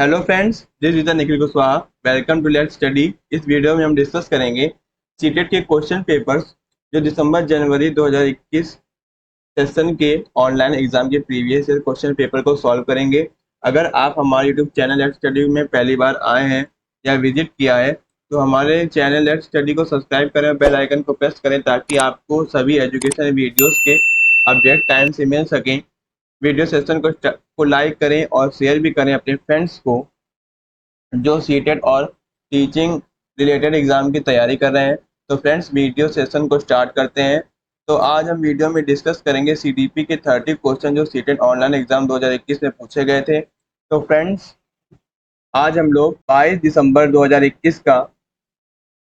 Hello friends, this is Nikhil Kushwaha. Welcome to let's study. इस video में हम डिस्कस करेंगे सीटेट के क्वेश्चन पेपर्स जो दिसंबर जनवरी 2021 सेशन के ऑनलाइन एग्जाम के प्रीवियस ईयर क्वेश्चन पेपर को सॉल्व करेंगे। अगर आप हमारे यूट्यूब चैनल लेट्स स्टडी में पहली बार आए हैं या विजिट किया है तो हमारे चैनल लेट्स स्टडी को सब्सक्राइब करें, बेल आइकन को प्रेस करें ताकि आपको सभी एजुकेशन वीडियोस के अपडेट टाइम से मिल सकें। वीडियो सेशन को लाइक करें और शेयर भी करें अपने फ्रेंड्स को जो सीटेट और टीचिंग रिलेटेड एग्जाम की तैयारी कर रहे हैं। तो फ्रेंड्स, वीडियो सेशन को स्टार्ट करते हैं। तो आज हम वीडियो में डिस्कस करेंगे सीडीपी के 30 क्वेश्चन जो सीटेट ऑनलाइन एग्जाम 2021 में पूछे गए थे। तो फ्रेंड्स, आज हम लोग 22 दिसंबर 2021 का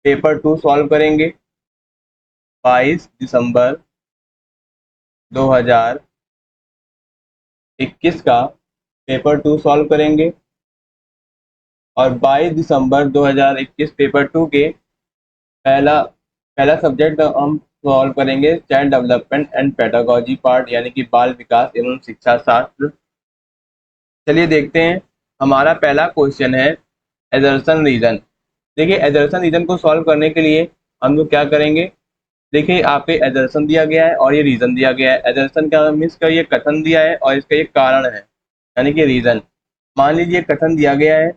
पेपर 2 सॉल्व करेंगे। 22 दिसंबर 2021 का पेपर 2 सॉल्व करेंगे और 22 दिसंबर 2021 पेपर 2 के पहला पहला सब्जेक्ट हम सॉल्व करेंगे child development and pedagogy part, यानी कि बाल विकास एवं शिक्षा शास्त्र। चलिए देखते हैं। हमारा पहला क्वेश्चन है एजर्सन रीजन। देखिए, एजर्सन रीजन को सॉल्व करने के लिए हम लोग क्या करेंगे। देखिए, आप पे एजर्सन दिया गया है और ये रीजन दिया गया है। एजर्सन का मीन्स का ये कथन दिया है और इसका ये कारण है, यानी कि रीजन। मान लीजिए कथन दिया गया है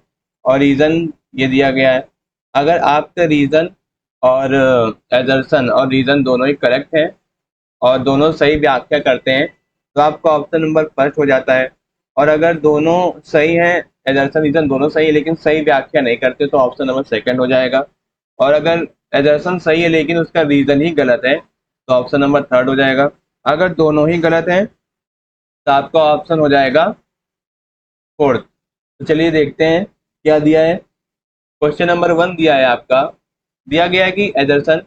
और रीजन ये दिया गया है। अगर आपका रीजन और एजर्सन और रीजन दोनों ही करेक्ट हैं और दोनों सही व्याख्या करते हैं तो आपका ऑप्शन नंबर फर्स्ट हो जाता है। और अगर दोनों सही हैं, एजर्सन रीजन दोनों सही है लेकिन सही व्याख्या नहीं करते तो ऑप्शन नंबर सेकंड हो जाएगा। और अगर एजर्सन सही है लेकिन उसका रीजन ही गलत है तो ऑप्शन नंबर थर्ड हो जाएगा। अगर दोनों ही गलत हैं तो आपका ऑप्शन हो जाएगा फोर्थ। तो चलिए देखते हैं क्या दिया है। क्वेश्चन नंबर 1 दिया है आपका। दिया गया है कि एजर्सन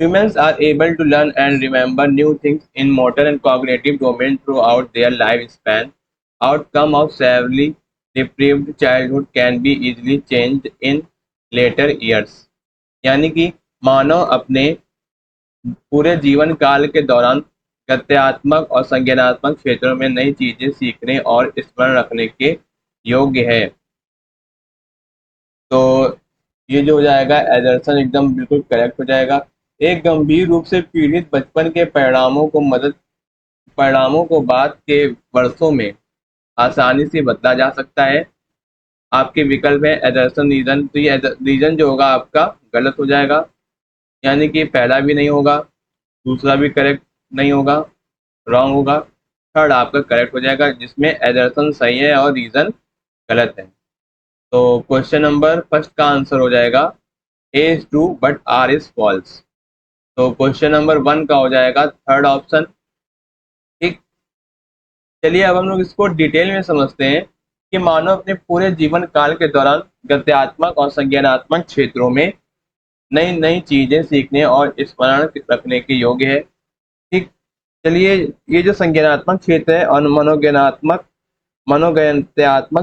humans are able to learn and remember new things in motor and cognitive domain throughout their lifespan. Outcome of severely deprived childhood can be easily changed in later years. यानी कि मानव अपने पूरे जीवन काल के दौरान गत्यात्मक और संज्ञानात्मक क्षेत्रों में नई चीजें सीखने और स्मरण रखने के योग्य है। तो ये जो हो जाएगा एजर्सन एकदम बिल्कुल करेक्ट हो जाएगा। एक गंभीर रूप से पीड़ित बचपन के परिणामों को बाद के वर्षों में आसानी से बदला जा सकता है। आपके विकल्प है एजर्सन रीजन, तो ये रीजन जो होगा आपका गलत हो जाएगा, यानी कि पहला भी नहीं होगा, दूसरा भी करेक्ट नहीं होगा, रॉन्ग होगा। थर्ड आपका करेक्ट हो जाएगा जिसमें एजर्सन सही है और रीजन गलत है। तो क्वेश्चन नंबर फर्स्ट का आंसर हो जाएगा A is true but R is false. तो क्वेश्चन नंबर 1 का हो जाएगा थर्ड ऑप्शन। ठीक, चलिए अब हम लोग इसको डिटेल में समझते हैं कि मानव अपने पूरे जीवन काल के दौरान गत्यात्मक और संज्ञानात्मक क्षेत्रों में नई नई चीजें सीखने और स्मरण रखने के योग्य है। ठीक, चलिए ये जो संज्ञानात्मक क्षेत्र है और मनोगत्यात्मक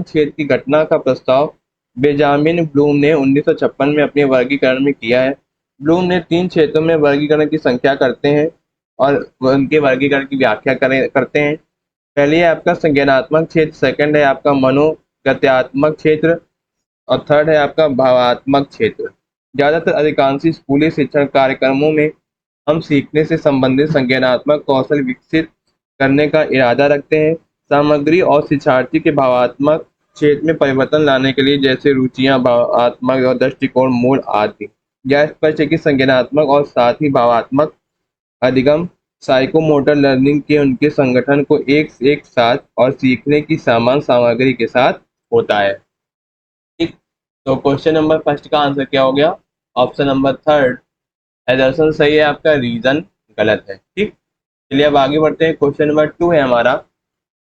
क्षेत्र की घटना का प्रस्ताव बेंजामिन ब्लूम ने 1956 में अपने वर्गीकरण में किया है। ब्लूम ने 3 क्षेत्रों में वर्गीकरण की संख्या करते हैं और उनके वर्गीकरण की व्याख्या करते हैं। पहले है आपका संज्ञानात्मक क्षेत्र, सेकंड है आपका मनोगत्यात्मक क्षेत्र और थर्ड है आपका भावात्मक क्षेत्र। ज्यादातर अधिकांश स्कूली शिक्षण कार्यक्रमों में हम सीखने से संबंधित संज्ञानात्मक कौशल विकसित करने का इरादा रखते हैं। सामग्री और शिक्षार्थी के भावात्मक क्षेत्र में परिवर्तन लाने के लिए, जैसे रुचियां, भावात्मक और दृष्टिकोण, मूल आदि। यह स्पष्ट है कि संज्ञानात्मक और साथ ही भावात्मक अधिगम साइकोमोटर लर्निंग के उनके संगठन को एक साथ और सीखने की समान सामग्री के साथ होता है। ठीक, तो क्वेश्चन नंबर फर्स्ट का आंसर क्या हो गया? ऑप्शन नंबर थर्ड एजर्सन सही है, आपका रीजन गलत है। ठीक, चलिए अब आगे बढ़ते हैं। क्वेश्चन नंबर 2 है हमारा।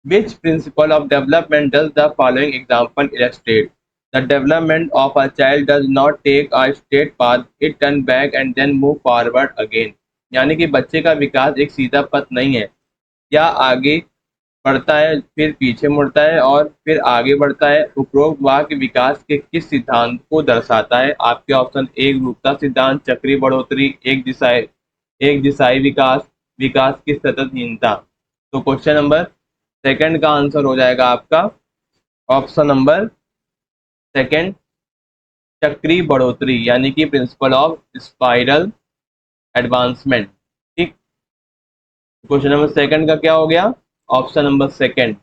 Which principle of development does the following example illustrate? The development of a child does not take a straight path, it turn back and then move forward again. यानी कि बच्चे का विकास एक सीधा पथ नहीं है, या आगे बढ़ता है फिर पीछे मुड़ता है और फिर आगे बढ़ता है। उपरोक्त वाक्य विकास के किस सिद्धांत को दर्शाता है? आपके ऑप्शन एक रूपता सिद्धांत, चक्रीय बढ़ोतरी, एक दिशाई विकास, विकास की सततहीनता। तो क्वेश्चन नंबर सेकंड का आंसर हो जाएगा आपका ऑप्शन नंबर सेकंड, चक्रीय बढ़ोतरी यानी कि प्रिंसिपल ऑफ स्पाइरल एडवांसमेंट। ठीक, क्वेश्चन नंबर सेकंड का क्या हो गया, ऑप्शन नंबर सेकंड।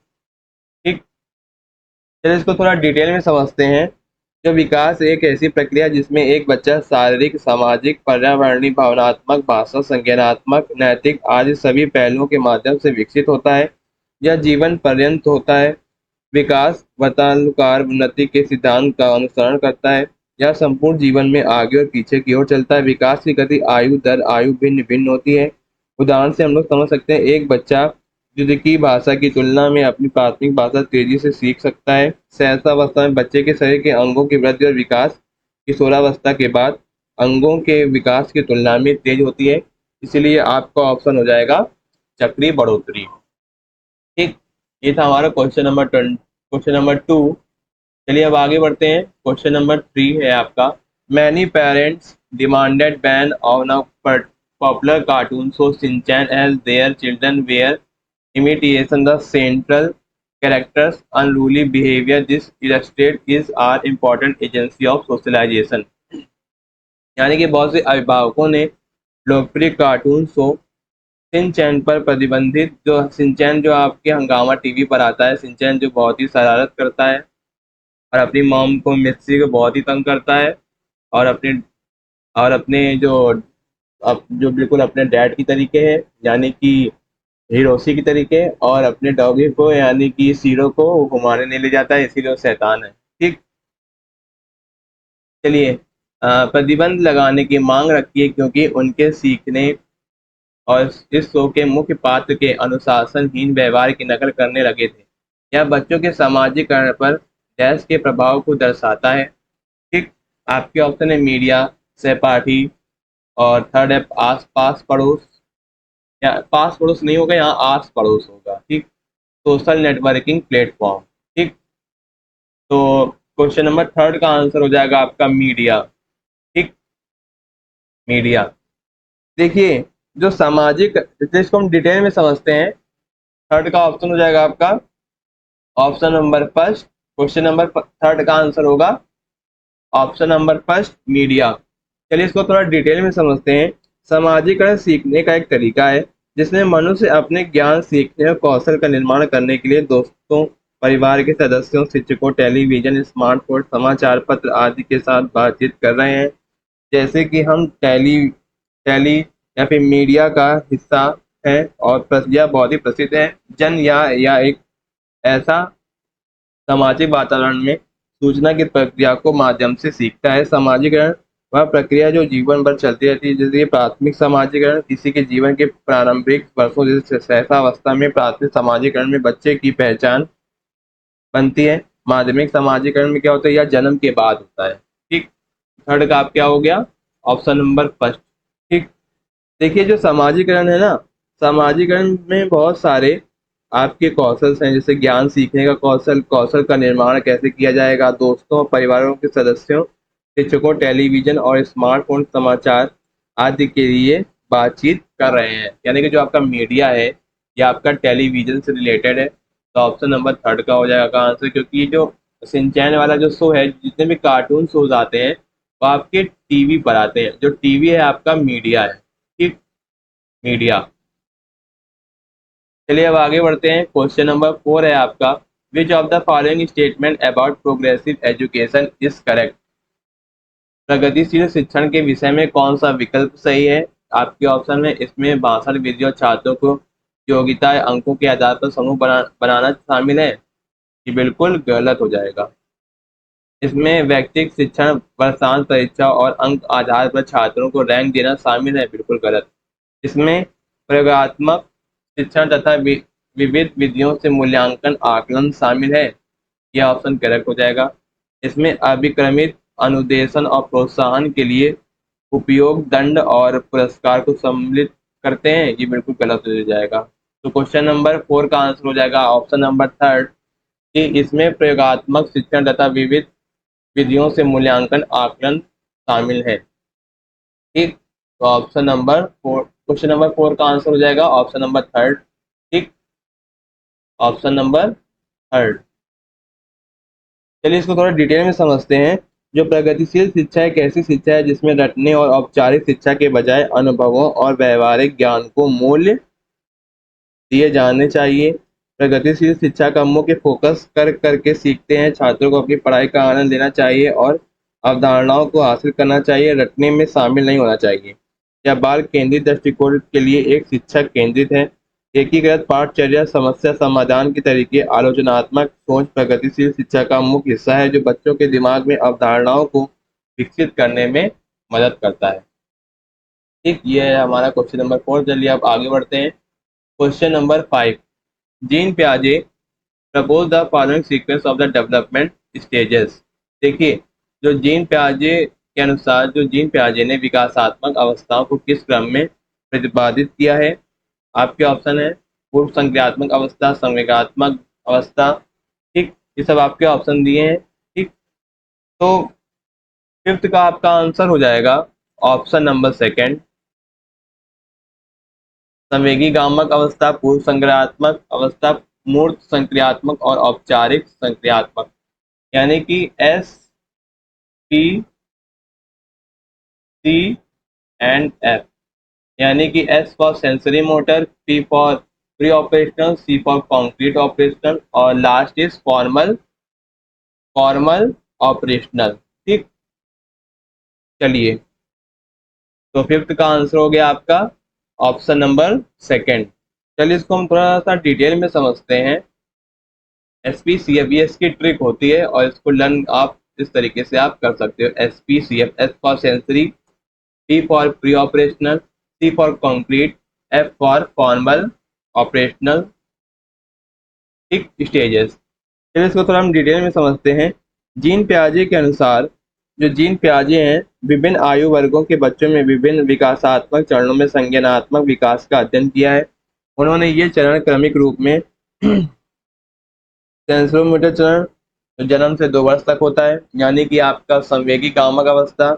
ठीक, चलिए इसको थोड़ा डिटेल में समझते हैं। जो विकास एक ऐसी प्रक्रिया जिसमें एक बच्चा शारीरिक, सामाजिक, पर्यावरणीय, भावनात्मक, भाषा, संज्ञानात्मक, नैतिक आदि सभी पहलुओं के माध्यम से विकसित होता है। यह जीवन पर्यंत होता है। विकास वर्तानुकार उन्नति के सिद्धांत का अनुसरण करता है। यह संपूर्ण जीवन में आगे और पीछे की ओर चलता है। विकास की गति आयु दर आयु भिन्न भिन्न होती है। उदाहरण से हम लोग समझ सकते हैं, एक बच्चा द्वितीयक भाषा की तुलना में अपनी प्राथमिक भाषा तेजी से सीख सकता है। सहसावस्था में बच्चे के शरीर के अंगों की वृद्धि और विकास किशोरावस्था के बाद अंगों के विकास की तुलना में तेज होती है। इसलिए आपका ऑप्शन हो जाएगा चक्रीय बढ़ोतरी। ठीक, ये था हमारा क्वेश्चन नंबर टू। चलिए अब आगे बढ़ते हैं। क्वेश्चन नंबर थ्री है आपका, many parents demanded ban on a popular cartoon show Shinchan as their children were imitation the central characters unruly behavior. This illustrate is our important agency of socialization। यानी कि बहुत से अभिभावकों ने लोकप्रिय cartoon show Shinchan पर प्रतिबंधित, जो सिंचैन जो आपके हंगामा टीवी पर आता है, सिंचैन जो बहुत ही शरारत करता है और अपनी मॉम को मिस्सी को बहुत ही तंग करता है, और अपने जो बिल्कुल अपने डैड की तरीके है यानी कि हिरोशी की तरीके, और अपने डॉगी को यानी कि सीरो को वो घुमाने नहीं ले जाता है, इसीलिए वो शैतान है। ठीक, चलिए प्रतिबंध लगाने की मांग रखी है क्योंकि उनके सीखने और इस शो के मुख्य पात्र के अनुशासनहीन व्यवहार की नकल करने लगे थे। यह बच्चों के सामाजिकरण पर डैश के प्रभाव को दर्शाता है। ठीक, आपके ऑप्शन है मीडिया, सहपाठी, और थर्ड है आस पास पड़ोस, या पास पड़ोस नहीं होगा, यहाँ आस पड़ोस होगा। ठीक, सोशल नेटवर्किंग प्लेटफॉर्म। ठीक, तो क्वेश्चन नंबर थर्ड का आंसर हो जाएगा आपका मीडिया। ठीक, मीडिया। देखिए, जो सामाजिक, इसको हम डिटेल में समझते हैं। थर्ड का ऑप्शन हो जाएगा आपका option number first. Question number third का आंसर होगा ऑप्शन नंबर फर्स्ट, मीडिया। चलिए इसको थोड़ा डिटेल में समझते हैं। सामाजिकरण सीखने का एक तरीका है जिसमें मनुष्य अपने ज्ञान, सीखने और कौशल का निर्माण करने के लिए दोस्तों, परिवार के सदस्यों, शिक्षकों, टेलीविजन, स्मार्टफोन, समाचार पत्र आदि के साथ बातचीत कर रहे हैं। जैसे कि हम टेली या फिर मीडिया का हिस्सा है, और यह बहुत ही प्रसिद्ध है। जन या एक ऐसा सामाजिक वातावरण में सूचना की प्रक्रिया को माध्यम से सीखता है। सामाजिकरण वह प्रक्रिया जो जीवन भर चलती रहती है, जैसे प्राथमिक सामाजिकरण किसी के जीवन के प्रारंभिक वर्षों, जैसे सहसावस्था में प्राथमिक सामाजिकरण में बच्चे की पहचान बनती है। माध्यमिक सामाजिकरण में क्या होता है, यह जन्म के बाद होता है। ठीक, थर्ड का आप क्या हो गया, ऑप्शन नंबर फर्स्ट। ठीक, देखिए जो सामाजिकरण है ना, सामाजिकरण में बहुत सारे आपके कौशल हैं, जैसे ज्ञान सीखने का कौशल, कौशल का निर्माण कैसे किया जाएगा, दोस्तों और परिवारों के सदस्यों, शिक्षकों, टेलीविजन और स्मार्टफोन, समाचार आदि के लिए बातचीत कर रहे हैं। यानी कि जो आपका मीडिया है या आपका टेलीविजन से रिलेटेड है, तो ऑप्शन नंबर थर्ड का हो जाएगा आंसर। क्योंकि ये जो सिंचैन वाला जो शो है, जितने भी कार्टून शोज आते हैं वो आपके टीवी पर आते हैं। जो टीवी है आपका मीडिया है। ठीक, मीडिया। चलिए अब आगे बढ़ते हैं। क्वेश्चन नंबर फोर है आपका, विच of the following statement about progressive education is correct. प्रगतिशील शिक्षण के विषय में कौन सा विकल्प सही है। आपके ऑप्शन में इसमें 62 विधियों छात्रों को योग्यता अंकों के आधार पर समूह बनाना शामिल है, ये बिल्कुल गलत हो जाएगा। इसमें व्यक्तिगत शिक्षण, वर्षांत परीक्षा और अंक आधार पर छात्रों को रैंक देना शामिल है, बिल्कुल गलत। इसमें प्रयोगात्मक शिक्षण तथा विविध विधियों से मूल्यांकन आकलन शामिल है, यह ऑप्शन करेक्ट हो जाएगा। इसमें अभिक्रमित अनुदेशन और प्रोत्साहन के लिए उपयोग दंड और पुरस्कार को सम्मिलित करते हैं, ये बिल्कुल गलत हो जाएगा। तो क्वेश्चन नंबर फोर का आंसर हो जाएगा ऑप्शन नंबर थर्ड, कि इसमें प्रयोगात्मक शिक्षण तथा विविध विधियों से मूल्यांकन आकलन शामिल है। ठीक, तो option number four, question number four का आंसर हो जाएगा ऑप्शन नंबर थर्ड। ठीक, ऑप्शन नंबर थर्ड। चलिए इसको थोड़ा डिटेल में समझते हैं। जो प्रगतिशील शिक्षा एक ऐसी शिक्षा है जिसमें रटने और औपचारिक शिक्षा के बजाय अनुभवों और व्यवहारिक ज्ञान को मूल्य दिए जाने चाहिए। प्रगतिशील शिक्षा का मुख्य फोकस कर करके सीखते हैं। छात्रों को अपनी पढ़ाई का आनंद लेना चाहिए और अवधारणाओं को हासिल करना चाहिए, रटने में शामिल नहीं होना चाहिए। यह बाल केंद्रित दृष्टिकोण के लिए एक शिक्षा केंद्रित है। एकीकृत पाठचर्या, समस्या समाधान के तरीके, आलोचनात्मक सोच प्रगतिशील शिक्षा का मुख्य हिस्सा है जो बच्चों के दिमाग में अवधारणाओं को विकसित करने में मदद करता है। ठीक, ये है हमारा क्वेश्चन नंबर 4। चलिए अब आगे बढ़ते हैं। Question number 5। जीन प्याजे propose the following sequence of the development stages. देखिए, जो जीन प्याजे के अनुसार जो जीन प्याजे ने विकासात्मक अवस्थाओं को किस क्रम में प्रतिपादित किया है। आपके ऑप्शन है पूर्व संक्रियात्मक अवस्था, संवेगात्मक अवस्था। ठीक, ये सब आपके ऑप्शन दिए हैं। ठीक, तो फिफ्थ का आपका आंसर हो जाएगा ऑप्शन नंबर सेकेंड, संवेगी गामक अवस्था, पूर्व संक्रियात्मक अवस्था, मूर्त संक्रियात्मक और औपचारिक संक्रियात्मक। यानी कि S, P, C and F. यानी कि S for sensory motor, P for pre operational, C for concrete operational और last is formal formal operational. ठीक, चलिए, तो फिफ्थ का आंसर हो गया आपका ऑप्शन नंबर सेकंड। चलिए इसको हम थोड़ा सा डिटेल में समझते हैं। SPCF ये इसकी ट्रिक होती है और इसको लर्न आप इस तरीके से आप कर सकते हो। SPCF, S for sensory, P for pre operational, C for concrete, F for formal operational. ठीक, स्टेजेस। चलिए इसको थोड़ा हम डिटेल में समझते हैं। जीन प्याजे के अनुसार जो जीन प्याजे हैं विभिन्न आयु वर्गों के बच्चों में विभिन्न विकासात्मक चरणों में संज्ञानात्मक विकास का अध्ययन किया है। उन्होंने ये चरण क्रमिक रूप में सेंसरोमीटर चरण जो जन्म से 2 वर्ष तक होता है, यानी कि आपका संवेगी कामक अवस्था,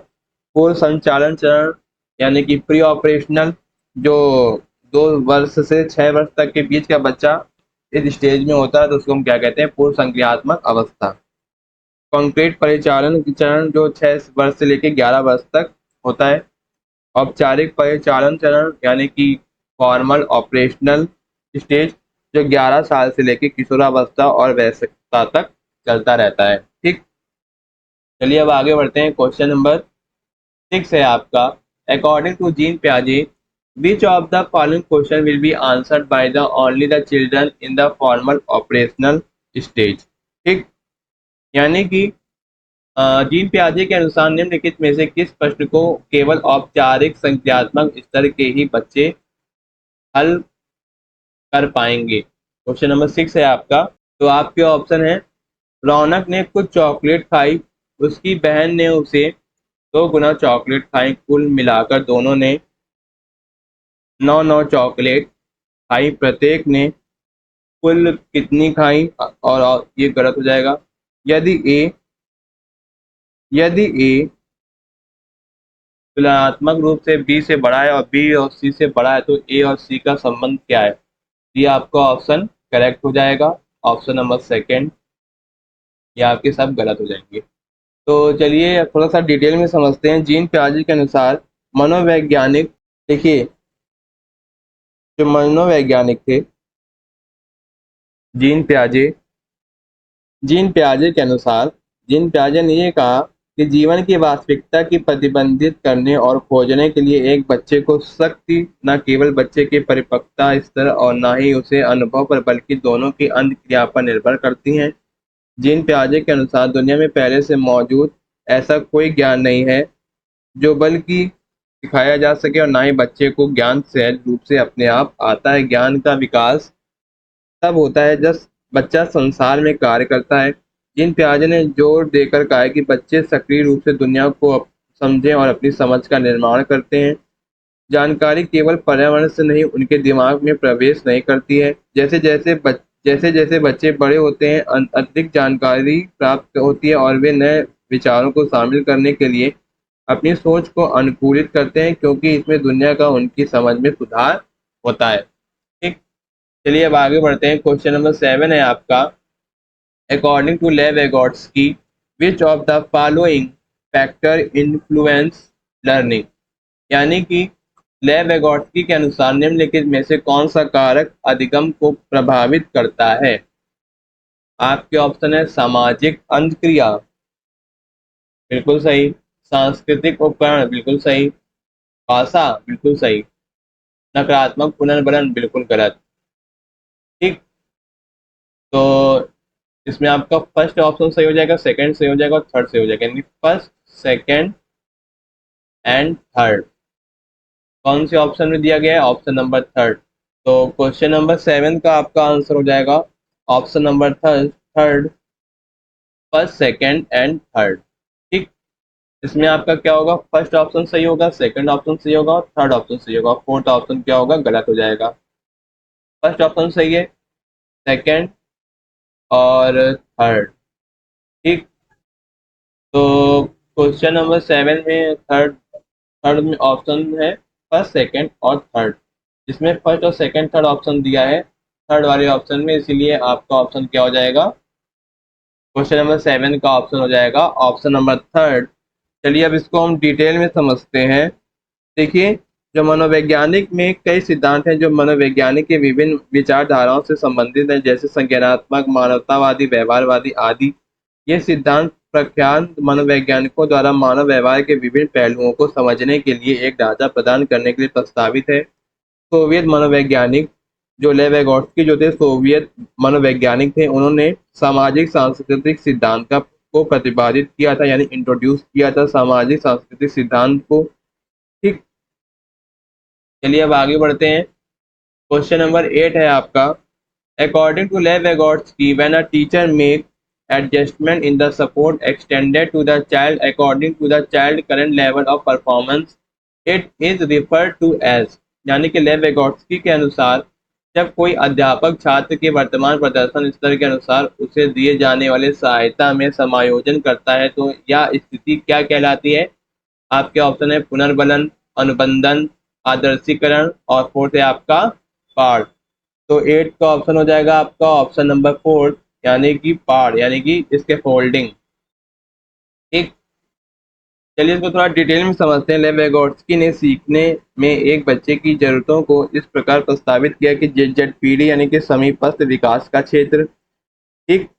पूर्व संचालन चरण यानी कि प्री ऑपरेशनल जो 2 वर्ष से 6 वर्ष तक के बीच का बच्चा इस स्टेज में होता है तो उसको हम क्या कहते हैं, पूर्व संक्रियात्मक अवस्था। कॉन्क्रीट परिचालन चरण जो 6 वर्ष से लेकर 11 वर्ष तक होता है। औपचारिक परिचालन चरण यानी कि फॉर्मल ऑपरेशनल स्टेज जो 11 साल से लेकर किशोरावस्था और वयस्कता तक चलता रहता है। ठीक, चलिए अब आगे बढ़ते हैं। क्वेश्चन नंबर 6 है आपका, अकॉर्डिंग टू जीन प्याजे which of the following question will be answered by the only the children in the formal operational stage. ठीक, यानी कि जीन प्याजे के अनुसार निम्नलिखित में से किस प्रश्न को केवल औपचारिक संख्यात्मक स्तर के ही बच्चे हल कर पाएंगे। क्वेश्चन नंबर 6 है आपका। तो आपके ऑप्शन है, रौनक ने कुछ चॉकलेट खाई, उसकी बहन ने उसे 2 गुना चॉकलेट खाई, कुल मिलाकर दोनों ने 9 चॉकलेट खाई, प्रत्येक ने कुल कितनी खाई। और ये गलत हो जाएगा। यदि ए यदि ए तुलनात्मक रूप से बी से बड़ा है और बी और सी से बड़ा है तो ए और सी का संबंध क्या है। ये आपका ऑप्शन करेक्ट हो जाएगा, ऑप्शन नंबर सेकेंड। ये आपके सब गलत हो जाएंगे। तो चलिए थोड़ा सा डिटेल में समझते हैं। जीन प्याजे के अनुसार मनोवैज्ञानिक, देखिए जो मनोवैज्ञानिक थे जीन प्याजे जीन प्याजे के अनुसार जीन प्याजे ने ये कहा कि जीवन की वास्तविकता की प्रतिबंधित करने और खोजने के लिए एक बच्चे को शक्ति न केवल बच्चे के परिपक्वता स्तर और न ही उसे अनुभव पर बल्कि दोनों की अंतक्रिया पर निर्भर करती हैं। जीन प्याजे के अनुसार दुनिया में पहले से मौजूद ऐसा कोई ज्ञान नहीं है जो बल्कि सिखाया जा सके और ना ही बच्चे को ज्ञान सहज रूप से अपने आप आता है। ज्ञान का विकास तब होता है जब बच्चा संसार में कार्य करता है। जिन प्याजे ने जोर देकर कहा है कि बच्चे सक्रिय रूप से दुनिया को समझें और अपनी समझ का निर्माण करते हैं। जानकारी केवल पर्यावरण से नहीं उनके दिमाग में प्रवेश नहीं करती है। जैसे जैसे बच्चे बड़े होते हैं अतिरिक्त जानकारी प्राप्त होती है और वे नए विचारों को शामिल करने के लिए अपनी सोच को अनुकूलित करते हैं क्योंकि इसमें दुनिया का उनकी समझ में सुधार होता है। ठीक, चलिए अब आगे बढ़ते हैं। क्वेश्चन नंबर 7 है आपका, according to Lev Vygotsky which of the following factor influence learning, यानी कि लेव वेगोट्स्की के अनुसार निम्नलिखित में से कौन सा कारक अधिगम को प्रभावित करता है। आपके ऑप्शन है सामाजिक अंतक्रिया, बिल्कुल सही। सांस्कृतिक उपकरण, बिल्कुल सही। भाषा, बिल्कुल सही। नकारात्मक पुनर्बलन, बिल्कुल गलत। ठीक, तो इसमें आपका फर्स्ट ऑप्शन सही हो जाएगा, सेकंड सही हो जाएगा और थर्ड सही हो जाएगा, यानी फर्स्ट, सेकंड एंड थर्ड। कौन से ऑप्शन में दिया गया है? Option number third. तो क्वेश्चन नंबर 7 का आपका आंसर हो जाएगा option number third, first, second and third. ठीक, इसमें आपका क्या होगा? फर्स्ट ऑप्शन सही होगा, सेकंड ऑप्शन सही होगा और थर्ड ऑप्शन सही होगा। फोर्थ ऑप्शन क्या होगा? गलत हो जाएगा। फर्स्ट ऑप्शन सही है, सेकंड और थर्ड। ठीक, तो क्वेश्चन नंबर 7 में थर्ड थर्ड में ऑप्शन है फर्स्ट, सेकंड और थर्ड। इसमें फर्स्ट और सेकंड थर्ड ऑप्शन दिया है थर्ड वाले ऑप्शन में, इसीलिए आपका ऑप्शन क्या हो जाएगा? क्वेश्चन नंबर 7 का ऑप्शन हो जाएगा ऑप्शन नंबर थर्ड। चलिए अब इसको हम डिटेल में समझते हैं। देखिए, जो मनोवैज्ञानिक में कई सिद्धांत हैं जो मनोवैज्ञानिक के विभिन्न विचारधाराओं से संबंधित हैं, जैसे संज्ञानात्मक, मानवतावादी, व्यवहारवादी आदि। ये सिद्धांत प्रख्यात मनोवैज्ञानिकों द्वारा मानव व्यवहार के विभिन्न पहलुओं को समझने के लिए एक ढांचा प्रदान करने के लिए प्रस्तावित है। सोवियत मनोवैज्ञानिक जो लेव वेगोट्स्की जो थे सोवियत मनोवैज्ञानिक थे, उन्होंने सामाजिक सांस्कृतिक सिद्धांत का को प्रतिपादित किया था, यानी इंट्रोड्यूस किया था सामाजिक सांस्कृतिक सिद्धांत को। ठीक, चलिए अब आगे बढ़ते हैं। क्वेश्चन नंबर 8 है आपका, according to Lev Vygotsky when a teacher make adjustment in the support extended to the child according to the child current level of performance it is referred to as, यानी कि लेव वेगोट्स्की के अनुसार जब कोई अध्यापक छात्र के वर्तमान प्रदर्शन स्तर के अनुसार उसे दिए जाने वाले सहायता में समायोजन करता है तो यह स्थिति क्या कहलाती है? आपके ऑप्शन है पुनर्बलन, अनुबंधन, आदर्शीकरण और फोर्थ है आपका पाठ। तो 8 का ऑप्शन हो जाएगा आपका ऑप्शन नंबर 4, यानी कि पार्ट, यानी कि इसके फोल्डिंग। ठीक, चलिए इसको थोड़ा डिटेल में समझते हैं। लेव वेगोट्स्की ने सीखने में एक बच्चे की जरूरतों को इस प्रकार प्रस्तावित किया कि जेड यानी कि समीपस्थ विकास का क्षेत्र। ठीक,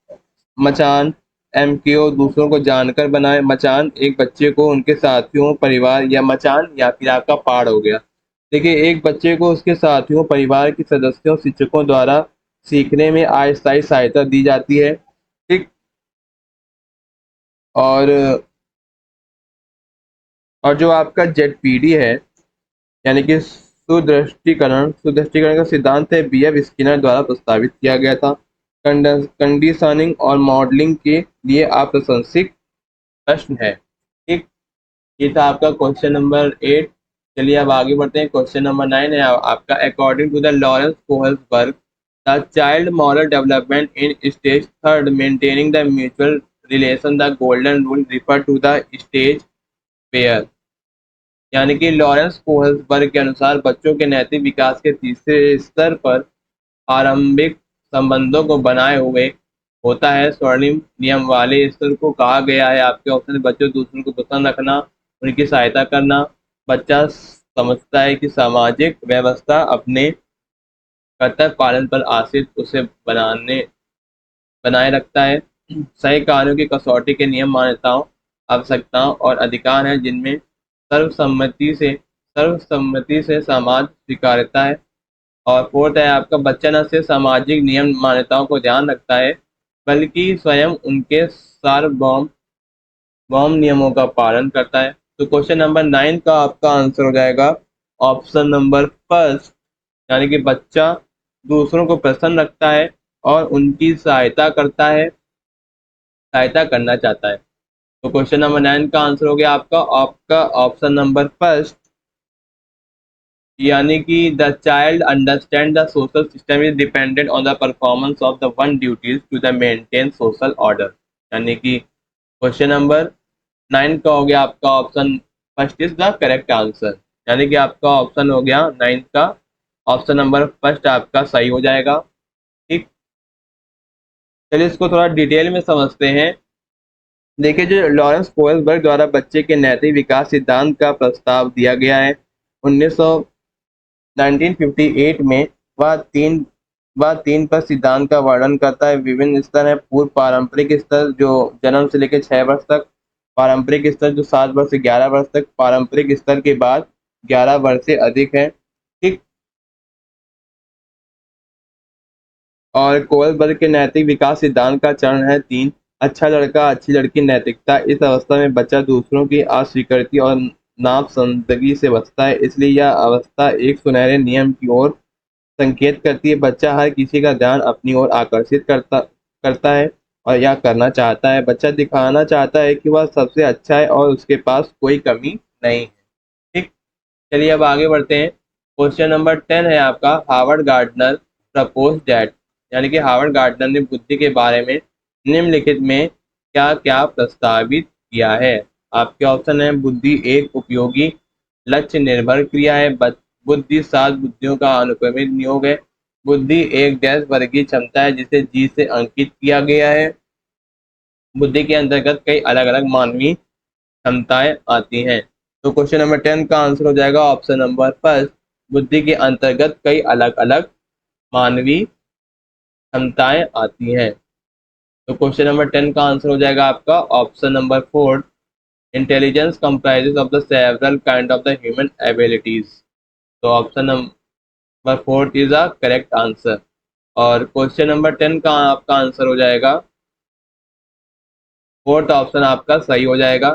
मचान, एमकेओ दूसरों को जानकर बनाए। मचान एक बच्चे को उनके साथियों, परिवार या मचान या फिर आपका पाड़ हो गया। देखिए, एक बच्चे को उसके साथियों, परिवार के सदस्यों, शिक्षकों द्वारा सीखने में अस्थायी सहायता दी जाती है। ठीक, और जो आपका जेडपीडी है, यानी कि सुदृष्टिकरण का सिद्धांत है, बीएफ स्किनर द्वारा प्रस्तावित किया गया था। कंडीशनिंग और मॉडलिंग के लिए अप्रासंगिक प्रश्न है। ठीक, ये था आपका क्वेश्चन नंबर 8। चलिए अब आगे बढ़ते हैं। क्वेश्चन नंबर 9 है आपका, according to the Lawrence Kohlberg the child moral development in stage third maintaining the mutual relation the golden rule refer to the stage where, यानी कि लॉरेंस कोहल्सबर्ग के अनुसार बच्चों के नैतिक विकास के तीसरे स्तर पर आरंभिक संबंधों को बनाए हुए होता है। स्वर्णिम नियम वाले स्तर को कहा गया है। आपके ऑप्शन, बच्चों दूसरों को पसंद रखना, उनकी सहायता करना, बच्चा समझता है कि सामाजिक व्यवस्था अपने कर्तव्य पालन पर आश्रित उसे बनाए रखता है। सही कार्यों की कसौटी के नियम, मान्यताओं, आवश्यकताओं और अधिकार हैं जिनमें सर्वसम्मति से समाज स्वीकारता है। और फोर्थ है आपका, बच्चा न सिर्फ सामाजिक नियम मान्यताओं को ध्यान रखता है बल्कि स्वयं उनके सार्वभौम नियमों का पालन करता है। तो क्वेश्चन नंबर 9 का आपका आंसर हो जाएगा ऑप्शन नंबर फर्स्ट, यानी कि बच्चा दूसरों को प्रसन्न रखता है और उनकी सहायता करना चाहता है। तो क्वेश्चन नंबर 9 का आंसर हो गया आपका ऑप्शन नंबर फर्स्ट, यानी कि the child understand the social system is dependent on the performance of the one duties to the maintain social order, यानी कि क्वेश्चन नंबर 9 का हो गया आपका option first is the correct answer, यानी कि आपका ऑप्शन हो गया 9 का ऑप्शन नंबर फर्स्ट आपका सही हो जाएगा। ठीक, चलिए इसको थोड़ा डिटेल में समझते हैं। देखिए, जो लॉरेंस कोहेलबर्ग द्वारा बच्चे के नैतिक विकास सिद्धांत का प्रस्ताव दिया गया है 1958 में, वह तीन पर सिद्धांत का वर्णन करता है। विभिन्न स्तर हैं: पूर्व पारंपरिक स्तर जो जन्म से लेकर 6 वर्ष तक, पारंपरिक स्तर जो 7 वर्ष से 11 वर्ष तक, पारंपरिक स्तर के बाद 11 वर्ष से अधिक है। ठीक। और कोहलबर्ग के नैतिक विकास सिद्धांत का चरण है 3। अच्छा लड़का अच्छी लड़की नैतिकता। इस अवस्था में बच्चा दूसरों की अस्वीकृति और नापसंदगी से बचता है, इसलिए यह अवस्था एक सुनहरे नियम की ओर संकेत करती है। बच्चा हर किसी का ध्यान अपनी ओर आकर्षित करता करता है और यह करना चाहता है। बच्चा दिखाना चाहता है कि वह सबसे अच्छा है और उसके पास कोई कमी नहीं है। ठीक। चलिए अब आगे बढ़ते हैं। क्वेश्चन नंबर 10 है आपका, हार्वर्ड गार्डनर प्रपोज दैट, यानी कि हार्वर्ड गार्डनर ने बुद्धि के बारे में निम्नलिखित में क्या क्या प्रस्तावित किया है। आपके ऑप्शन है, बुद्धि एक उपयोगी लक्ष्य निर्भर क्रिया है। बुद्धि 7 बुद्धियों का अनुक्रमिक नियोग है। बुद्धि एक डैश वर्गीय क्षमता है जिसे जी से अंकित किया गया है। बुद्धि के अंतर्गत कई अलग अलग मानवीय क्षमताएं आती हैं। तो क्वेश्चन नंबर 10 का आंसर हो जाएगा ऑप्शन नंबर फर्स्ट, बुद्धि के अंतर्गत कई अलग अलग मानवीय क्षमताएं आती हैं। तो क्वेश्चन नंबर 10 का आंसर हो जाएगा आपका option number 4, intelligence comprises of the several kind of the human abilities. तो option number 4 is a correct answer. और क्वेश्चन नंबर 10 का आपका आंसर हो जाएगा, फोर्थ ऑप्शन आपका सही हो जाएगा।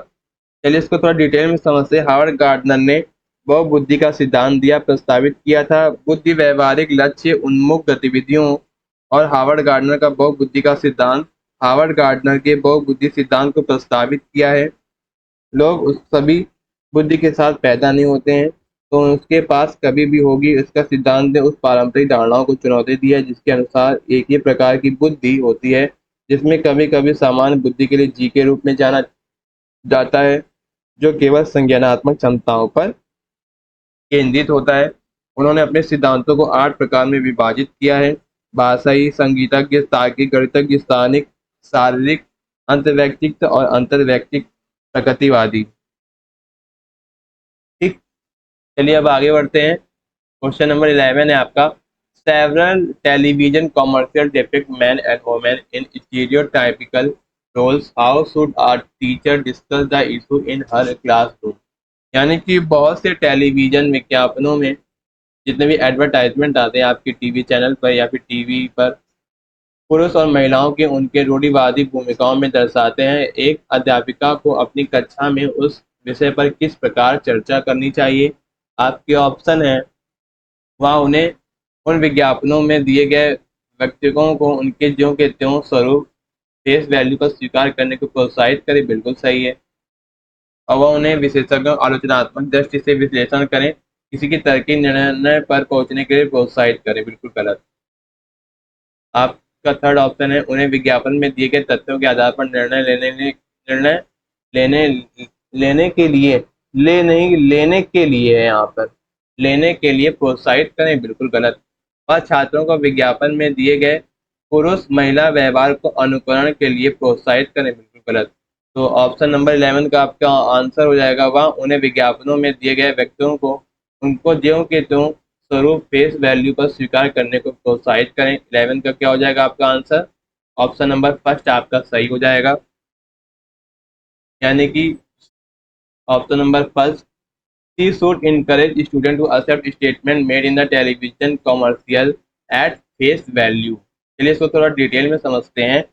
चलिए इसको थोड़ा डिटेल में समझते हैं। हार्वर्ड गार्डनर ने बहुबुद्धि का सिद्धांत दिया प्रस्तावित किया था। बुद्धि व्यवहारिक लक्ष्य उन्मुख गतिविधियों और हार्वर्ड गार्डनर का बहुबुद्धि का सिद्धांत, हार्वर्ड गार्डनर के बहुबुद्धि सिद्धांत को प्रस्तावित किया है। लोग उस सभी बुद्धि के साथ पैदा नहीं होते हैं, तो उसके पास कभी भी होगी। इसका सिद्धांत ने उस पारंपरिक धारणाओं को चुनौती दी है जिसके अनुसार एक ही प्रकार की बुद्धि होती है जिसमें कभी कभी सामान्य बुद्धि के लिए जी के रूप में जाना जाता है, जो केवल संज्ञानात्मक क्षमताओं पर केंद्रित होता है। उन्होंने अपने सिद्धांतों को 8 प्रकार में विभाजित किया है: भाषाई, संगीतज्ञ, तार्किक, गणितज्ञ, स्थानिक, शारीरिक, अंतर्वैयक्तिक और अंतर्वैयक्तिक प्रकृतिवादी। ठीक। चलिए अब आगे बढ़ते हैं। क्वेश्चन नंबर 11 है आपका, several television commercial depict man and women in stereotypical roles, how should our teacher discuss the issue in her classroom. यानी कि बहुत से टेलीविजन विज्ञापनों में जितने भी एडवर्टाइजमेंट आते हैं आपके टीवी चैनल पर या फिर टीवी पर, पुरुष और महिलाओं के उनके रूढ़िवादी भूमिकाओं में दर्शाते हैं। एक अध्यापिका को अपनी कक्षा में उस विषय पर किस प्रकार चर्चा करनी चाहिए। आपके ऑप्शन है, वह उन्हें उन विज्ञापनों में दिए गए व्यक्तित्वों को उनके ज्यों के त्यों स्वरूप फेस वैल्यू पर स्वीकार करने को प्रोत्साहित करे, बिल्कुल सही है। और वह उन्हें विशेषज्ञ आलोचनात्मक दृष्टि से विश्लेषण करें, किसी की तर्कीब निर्णय पर पहुंचने के लिए प्रोत्साहित करें, बिल्कुल गलत। आपका थर्ड ऑप्शन है, उन्हें विज्ञापन में दिए गए तथ्यों के आधार पर निर्णय लेने लेने के लिए ले नहीं लेने के लिए है यहाँ पर, लेने के लिए प्रोत्साहित करें, बिल्कुल गलत। और छात्रों को विज्ञापन में दिए गए पुरुष महिला व्यवहार को अनुकरण के लिए प्रोत्साहित करें, बिल्कुल गलत। तो ऑप्शन नंबर 11 का आपका आंसर हो जाएगा, वह उन्हें विज्ञापनों में दिए गए व्यक्तियों को उनको ज्यों के त्यों स्वरूप फेस वैल्यू पर स्वीकार करने को प्रोत्साहित करें। 11 का क्या हो जाएगा आपका आंसर, ऑप्शन नंबर फर्स्ट आपका सही हो जाएगा। यानी कि option number first, he should encourage students to accept statement made in the television commercial at face value। चलिए इसको थोड़ा डिटेल में समझते हैं।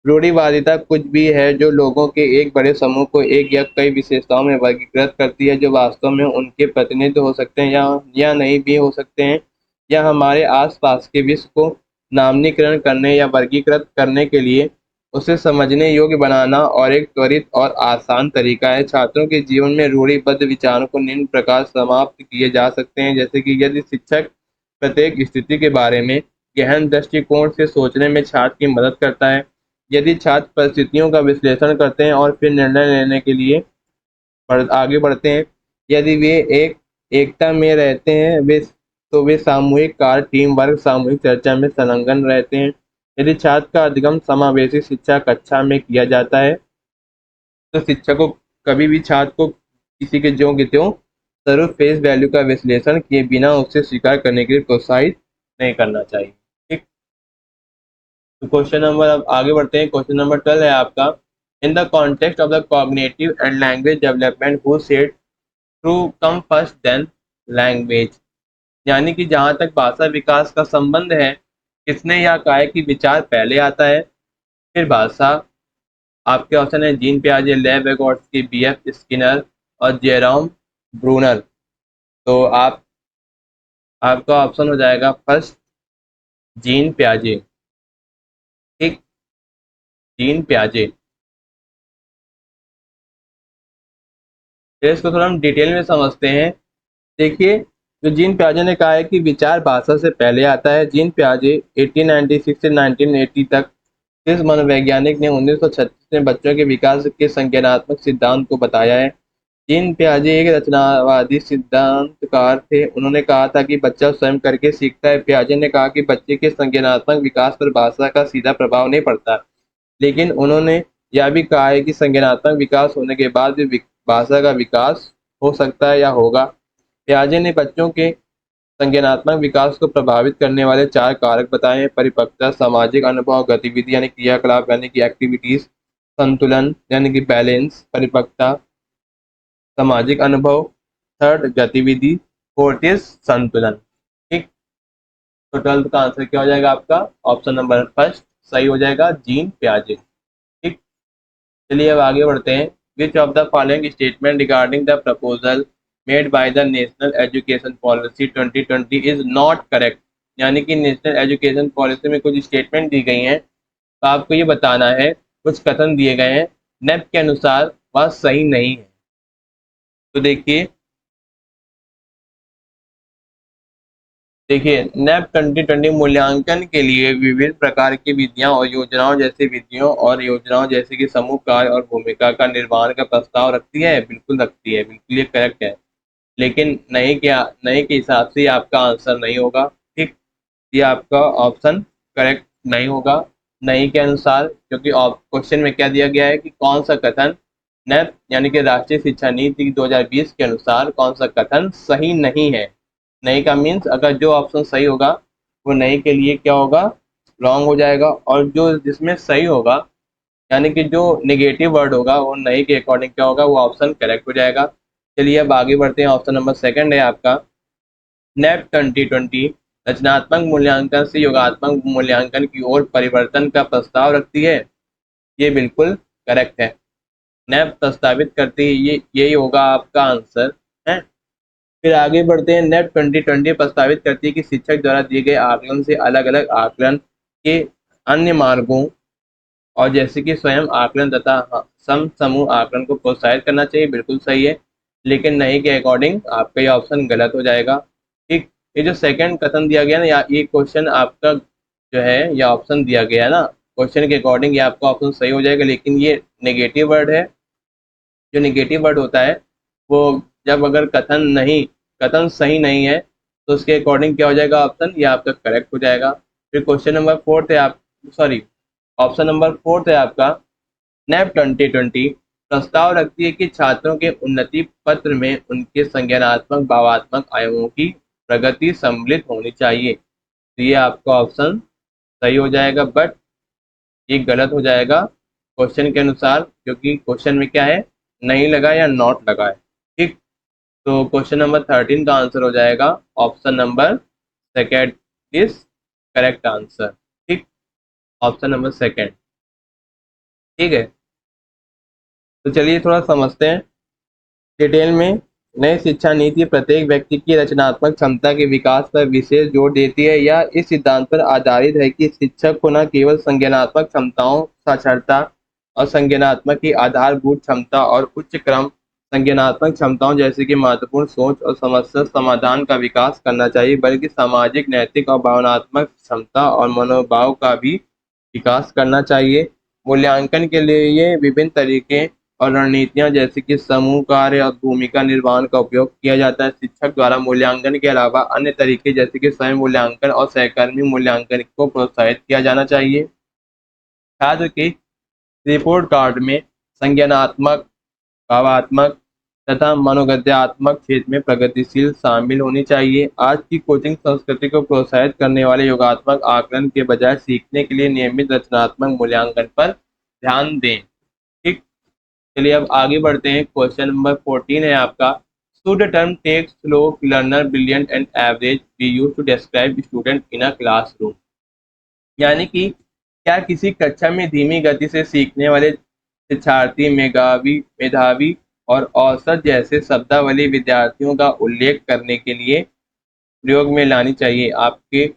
रूढ़िवादिता कुछ भी है जो लोगों के एक बड़े समूह को एक या कई विशेषताओं में वर्गीकृत करती है जो वास्तव में उनके प्रतिनिधि हो सकते हैं या नहीं भी हो सकते हैं। यह हमारे आसपास के विश्व को नामनीकरण करने या वर्गीकृत करने के लिए उसे समझने योग्य बनाना और एक त्वरित और आसान तरीका है। छात्रों के जीवन में रूढ़िबद्ध विचारों को निम्न प्रकार समाप्त किए जा सकते हैं, जैसे कि यदि शिक्षक प्रत्येक स्थिति के बारे में गहन दृष्टिकोण से सोचने में छात्र की मदद करता है, यदि छात्र परिस्थितियों का विश्लेषण करते हैं और फिर निर्णय लेने के लिए आगे बढ़ते हैं, यदि वे एक एकता में रहते हैं वे सामूहिक कार्य, टीम वर्क, सामूहिक चर्चा में संलग्न रहते हैं, यदि छात्र का अधिगम समावेशी शिक्षा कक्षा में किया जाता है तो शिक्षक को कभी भी छात्र को किसी के ज्यों के त्यों स्वरूप फेस वैल्यू का विश्लेषण किए बिना उसे स्वीकार करने के लिए प्रोत्साहित नहीं करना चाहिए। ठीक। तो क्वेश्चन नंबर, अब आगे बढ़ते हैं। क्वेश्चन नंबर 12 है आपका, in the context of the cognitive and language development who said true come first then language. यानी कि जहाँ तक भाषा विकास का संबंध है, किसने यह कहा है कि विचार पहले आता है फिर भाषा। आपके ऑप्शन है जीन पियाजे, लेव वेगोट्स्की, बी.एफ. स्किनर और जेरोम ब्रूनर। तो आपका ऑप्शन हो जाएगा फर्स्ट, जीन पियाजे। ठीक, जीन पियाजे। फिर इसको थोड़ा हम डिटेल में समझते हैं। देखिए, जो जीन पियाजे ने कहा है कि विचार भाषा से पहले आता है, जीन पियाजे 1896 से 1980 तक इस मनोवैज्ञानिक ने 1936 में बच्चों के विकास के संज्ञानात्मक सिद्धांत को बताया है। जीन पियाजे एक रचनावादी सिद्धांतकार थे। उन्होंने कहा था कि बच्चा स्वयं करके सीखता है। पियाजे ने कहा कि बच्चे के संज्ञानात्मक विकास पर भाषा का सीधा प्रभाव नहीं पड़ता, लेकिन उन्होंने यह भी कहा है कि संज्ञानात्मक विकास होने के बाद भी भाषा का विकास हो सकता है या होगा। पियाजे ने बच्चों के संज्ञानात्मक विकास को प्रभावित करने वाले 4 कारक बताए हैं: परिपक्वता, सामाजिक अनुभव, गतिविधि यानी क्रियाकलाप यानी कि एक्टिविटीज, संतुलन यानी कि बैलेंस, परिपक्वता, सामाजिक अनुभव, थर्ड गतिविधि, फोर्थ इज संतुलन। ठीक। तो 12th का आंसर क्या हो जाएगा आपका? ऑप्शन नंबर फर्स्ट सही हो जाएगा, जीन पियाजे। ठीक। चलिए अब आगे बढ़ते हैं। विच of the following statement regarding the proposal made by the national education policy 2020 is not correct. यानी कि नेशनल एजुकेशन पॉलिसी में कुछ स्टेटमेंट दी गई हैं, तो आपको ये बताना है, कुछ कथन दिए गए हैं, नेप के अनुसार वह सही नहीं है। तो देखिए नेप 2020 मूल्यांकन के लिए विभिन्न प्रकार की विधियां और योजनाओं जैसे कि समूह कार्य और भूमिका का निर्माण का प्रस्ताव रखती है। बिल्कुल रखती है, बिल्कुल ये करेक्ट है। लेकिन नहीं के हिसाब से आपका आंसर नहीं होगा। ठीक, ये आपका ऑप्शन करेक्ट नहीं होगा नहीं के अनुसार, क्योंकि क्वेश्चन में क्या दिया गया है कि कौन सा कथन नेप यानी कि राष्ट्रीय शिक्षा नीति 2020 के अनुसार कौन सा कथन सही नहीं है। नहीं का मीन्स अगर जो ऑप्शन सही होगा वो नहीं के लिए क्या होगा, रॉन्ग हो जाएगा, और जो जिसमें सही होगा यानी कि जो नेगेटिव वर्ड होगा वो नहीं के अकॉर्डिंग क्या होगा, वो ऑप्शन करेक्ट हो जाएगा। चलिए अब आगे बढ़ते हैं। ऑप्शन नंबर सेकंड है आपका, नेप 2020 रचनात्मक मूल्यांकन से योगात्मक मूल्यांकन की ओर परिवर्तन का प्रस्ताव रखती है। ये बिल्कुल करेक्ट है। नेप प्रस्तावित करती है, ये यही होगा आपका आंसर है। फिर आगे बढ़ते हैं। नेप 2020 प्रस्तावित करती है कि शिक्षक द्वारा दिए गए आकलन से अलग अलग आकलन के अन्य मार्गों और जैसे कि स्वयं आकलन तथा सम समूह आकलन को प्रोत्साहित करना चाहिए। बिल्कुल सही है, लेकिन नहीं के अकॉर्डिंग आपका ये ऑप्शन गलत हो जाएगा। ठीक, ये जो सेकंड कथन दिया गया ना, या ये क्वेश्चन आपका जो है या ऑप्शन दिया गया है ना, क्वेश्चन के अकॉर्डिंग ये आपका ऑप्शन सही हो जाएगा, लेकिन ये नेगेटिव वर्ड है। जो नेगेटिव वर्ड होता है वो जब अगर कथन सही नहीं है तो उसके अकॉर्डिंग क्या हो जाएगा ऑप्शन, ये आपका करेक्ट हो जाएगा। फिर क्वेश्चन नंबर फोर्थ है ऑप्शन नंबर फोर्थ है आपका, नेप 2020 प्रस्ताव रखती है कि छात्रों के उन्नति पत्र में उनके संज्ञानात्मक भावात्मक आयामों की प्रगति सम्मिलित होनी चाहिए। तो ये आपका ऑप्शन सही हो जाएगा, बट ये गलत हो जाएगा क्वेश्चन के अनुसार, क्योंकि क्वेश्चन में क्या है, नहीं लगा या नॉट लगा है। ठीक, तो क्वेश्चन नंबर 13 का आंसर हो जाएगा option number second is correct answer. ठीक, ऑप्शन नंबर सेकेंड। ठीक है, तो चलिए थोड़ा समझते हैं डिटेल में। नई शिक्षा नीति प्रत्येक व्यक्ति की रचनात्मक क्षमता के विकास पर विशेष जोर देती है। यह इस सिद्धांत पर आधारित है कि शिक्षक को न केवल संज्ञानात्मक क्षमताओं, साक्षरता और संज्ञानात्मक की आधारभूत क्षमता और उच्च क्रम संज्ञानात्मक क्षमताओं जैसे कि महत्वपूर्ण सोच और समस्या समाधान का विकास करना चाहिए, बल्कि सामाजिक, नैतिक और भावनात्मक क्षमता और मनोभाव का भी विकास करना चाहिए। मूल्यांकन के लिए ये विभिन्न तरीके और रणनीतियां जैसे कि समूह कार्य और भूमिका निर्वहन का उपयोग किया जाता है। शिक्षक द्वारा मूल्यांकन के अलावा अन्य तरीके जैसे कि स्वयं मूल्यांकन और सहकर्मी मूल्यांकन को प्रोत्साहित किया जाना चाहिए। छात्र के रिपोर्ट कार्ड में संज्ञानात्मक, भावात्मक तथा मनोगत्यात्मक क्षेत्र में प्रगतिशील शामिल होनी चाहिए। आज की कोचिंग संस्कृति को प्रोत्साहित करने वाले योगात्मक आकलन के बजाय सीखने के लिए नियमित रचनात्मक मूल्यांकन पर ध्यान दें। ठीक, चलिए अब आगे बढ़ते हैं। क्वेश्चन नंबर 14 है आपका, should term take slow learner brilliant and average be used to describe student in a classroom. यानी कि क्या किसी कक्षा में धीमी गति से सीखने वाले शिक्षार्थी, मेधावी और औसत जैसे शब्दावली विद्यार्थियों का उल्लेख करने के लिए प्रयोग में लानी चाहिए। आपके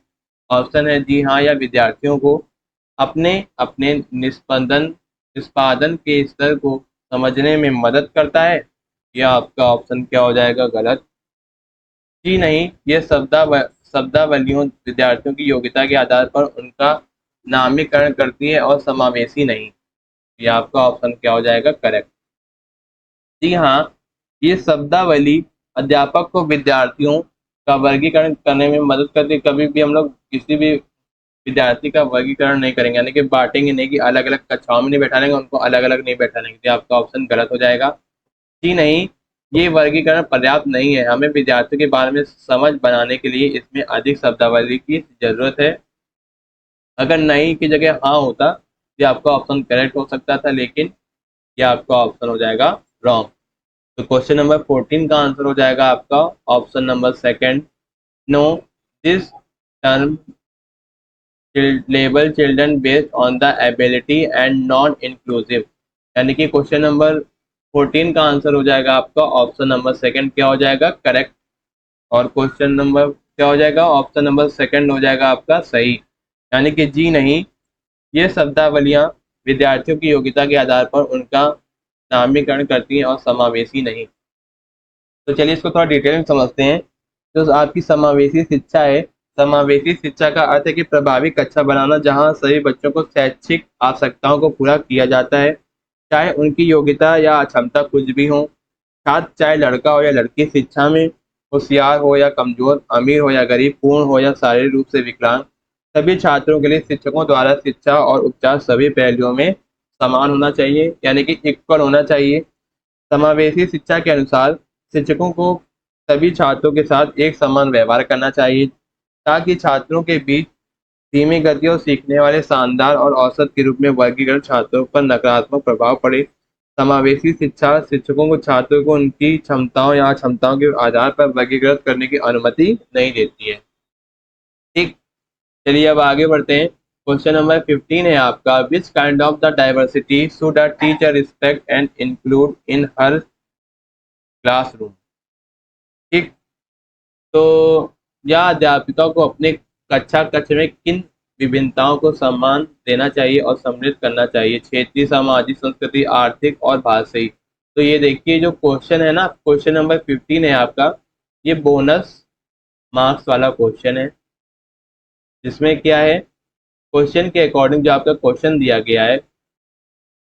ऑप्शन है जी हाँ, या विद्यार्थियों को अपने अपने निष्पादन के स्तर को समझने में मदद करता है, या आपका ऑप्शन क्या हो जाएगा, गलत। जी नहीं, ये शब्दावलियों विद्यार्थियों की योग्यता के आधार पर उनका नामीकरण करती है और समावेशी नहीं। ये आपका ऑप्शन क्या हो जाएगा, करेक्ट। जी हाँ, ये शब्दावली अध्यापक को विद्यार्थियों का वर्गीकरण करने में मदद करती है। कभी भी हम लोग किसी भी विद्यार्थी का वर्गीकरण नहीं करेंगे, यानी कि बांटेंगे नहीं कि अलग अलग कक्षाओं में नहीं बैठाएंगे, उनको अलग अलग नहीं बैठाएंगे। तो आपका ऑप्शन गलत हो जाएगा। जी नहीं, ये वर्गीकरण पर्याप्त नहीं है। हमें विद्यार्थियों के बारे में समझ बनाने के लिए इसमें अधिक शब्दावली की जरूरत है। अगर नहीं की जगह हाँ होता, ये आपका ऑप्शन करेक्ट हो सकता था, लेकिन ये आपका ऑप्शन हो जाएगा रॉन्ग। तो क्वेश्चन नंबर 14 का आंसर हो जाएगा आपका option number second, no this term label children based on the ability and non inclusive. यानी कि क्वेश्चन नंबर 14 का आंसर हो जाएगा आपका ऑप्शन नंबर सेकंड, क्या हो जाएगा, करेक्ट। और क्वेश्चन नंबर क्या हो जाएगा, ऑप्शन नंबर सेकंड हो जाएगा आपका सही। यानी कि जी नहीं, ये शब्दावलियां विद्यार्थियों की योग्यता के आधार पर उनका नामीकरण करती हैं और समावेशी नहीं। तो चलिए इसको थोड़ा डिटेल में समझते हैं। तो आपकी समावेशी शिक्षा है। समावेशी शिक्षा का अर्थ है कि प्रभावी कक्षा बनाना जहां सभी बच्चों को शैक्षिक आवश्यकताओं को पूरा किया जाता है, चाहे उनकी योग्यता या अक्षमता कुछ भी हो। छात्र चाहे लड़का हो या लड़की, शिक्षा में होशियार हो या कमजोर, अमीर हो या गरीब, पूर्ण हो या शारीरिक रूप से विकलांग, सभी छात्रों के लिए शिक्षकों द्वारा शिक्षा और उपचार सभी पहलुओं में समान होना चाहिए, यानी कि इक्वल होना चाहिए। समावेशी शिक्षा के अनुसार शिक्षकों को सभी छात्रों के साथ एक समान व्यवहार करना चाहिए, ताकि छात्रों के बीच धीमी गति और सीखने वाले शानदार और औसत के रूप में वर्गीकरण छात्रों पर नकारात्मक प्रभाव पड़े। समावेशी शिक्षा शिक्षकों को छात्रों को उनकी क्षमताओं या अक्षमताओं के आधार पर वर्गीकृत करने की अनुमति नहीं देती है। ठीक, चलिए अब आगे बढ़ते हैं। क्वेश्चन नंबर 15 है आपका, which kind of the diversity should a teacher respect and include in her classroom. ठीक, तो यह अध्यापिका को अपने कक्षा कक्ष में किन विभिन्नताओं को सम्मान देना चाहिए और सम्मिलित करना चाहिए, क्षेत्रीय, सामाजिक, संस्कृति, आर्थिक और भाषाई। तो ये देखिए जो क्वेश्चन है ना, क्वेश्चन नंबर 15 है आपका, ये बोनस मार्क्स वाला क्वेश्चन है। जिसमें क्या है, क्वेश्चन के अकॉर्डिंग जो आपका क्वेश्चन दिया गया है,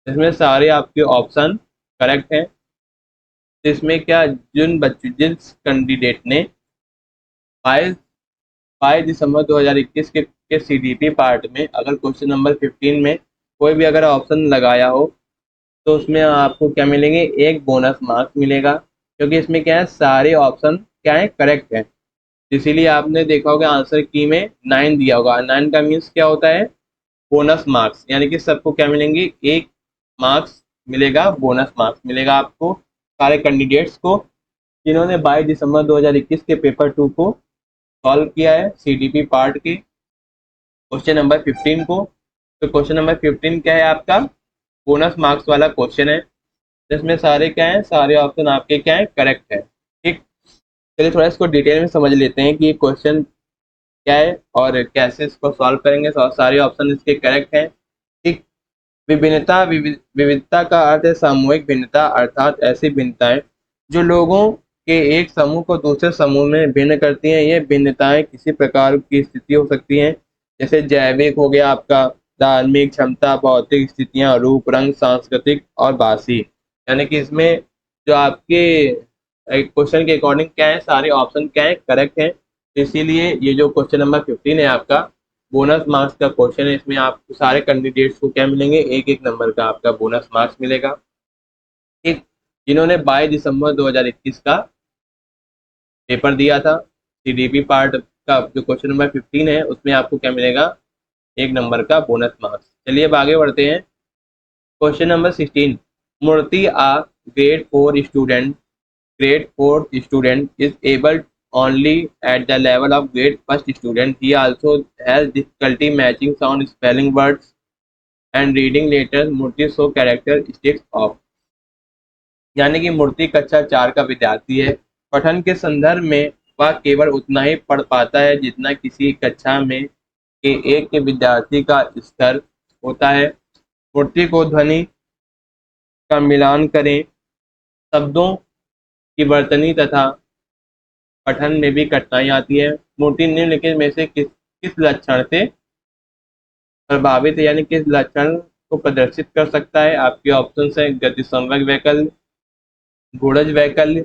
इसमें सारे आपके ऑप्शन करेक्ट हैं। इसमें क्या, जिस कैंडिडेट ने 22 दिसंबर 2021 के सीडीपी पार्ट में अगर क्वेश्चन नंबर 15 में कोई भी अगर ऑप्शन लगाया हो, तो उसमें आपको क्या मिलेंगे, एक बोनस मार्क्स मिलेगा, क्योंकि इसमें क्या है, सारे ऑप्शन क्या है, करेक्ट है। इसीलिए आपने देखा होगा आंसर की में 9 दिया होगा। 9 का मीन्स क्या होता है, बोनस मार्क्स, यानी कि सबको क्या मिलेंगे, एक मार्क्स मिलेगा, बोनस मार्क्स मिलेगा आपको सारे कैंडिडेट्स को जिन्होंने 22 दिसंबर 2021 के पेपर 2 को सॉल्व किया है, सीडीपी पार्ट के क्वेश्चन नंबर 15 को। तो क्वेश्चन नंबर 15 क्या है आपका, बोनस मार्क्स वाला क्वेश्चन है, जिसमें सारे क्या है, सारे ऑप्शन आपके क्या है, करेक्ट है। ठीक, चलिए थोड़ा इसको डिटेल में समझ लेते हैं कि ये क्वेश्चन क्या है और कैसे इसको सॉल्व करेंगे। सारे ऑप्शन इसके करेक्ट हैं। ठीक, विविधता का अर्थ है सामूहिक भिन्नता, अर्थात ऐसी भिन्नताएं जो लोगों के एक समूह को दूसरे समूह में भिन्न करती हैं। ये भिन्नताएं किसी प्रकार की स्थिति हो सकती हैं, जैसे जैविक हो गया आपका, धार्मिक, क्षमता, भौतिक स्थितियां, रूप, रंग, सांस्कृतिक और भाषी। यानी कि इसमें जो आपके क्वेश्चन के अकॉर्डिंग क्या है, सारे ऑप्शन क्या है, करेक्ट है। तो इसीलिए ये जो क्वेश्चन नंबर 15 है आपका बोनस मार्क्स का क्वेश्चन है, इसमें आपको सारे कैंडिडेट्स को क्या मिलेंगे, एक एक नंबर का आपका बोनस मार्क्स मिलेगा। ठीक, जिन्होंने 22 दिसंबर 2021 का पेपर दिया था, सीडीपी पार्ट का जो क्वेश्चन नंबर 15 है उसमें आपको क्या मिलेगा, एक नंबर का बोनस मार्क्स। चलिए अब आगे बढ़ते हैं। Question number 16, Murthy uh grade 4 student is able only at the level of grade first student. He also has difficulty matching sound, spelling words and reading letters. Murti show characteristics of, यानी कि मूर्ति कक्षा 4 का विद्यार्थी है। पठन के संदर्भ में वह केवल उतना ही पढ़ पाता है जितना किसी कक्षा में के एक के विद्यार्थी का स्तर होता है। मूर्ति को ध्वनि का मिलान करें, शब्दों की वर्तनी तथा पठन में भी कठिनाई आती है। मूर्ति निम्नलिखित में से किस किस लक्षण से प्रभावित है, यानी किस लक्षण को प्रदर्शित कर सकता है। आपके ऑप्शन है गति संवर्ग वैकल्य, गुणज वैकल्य,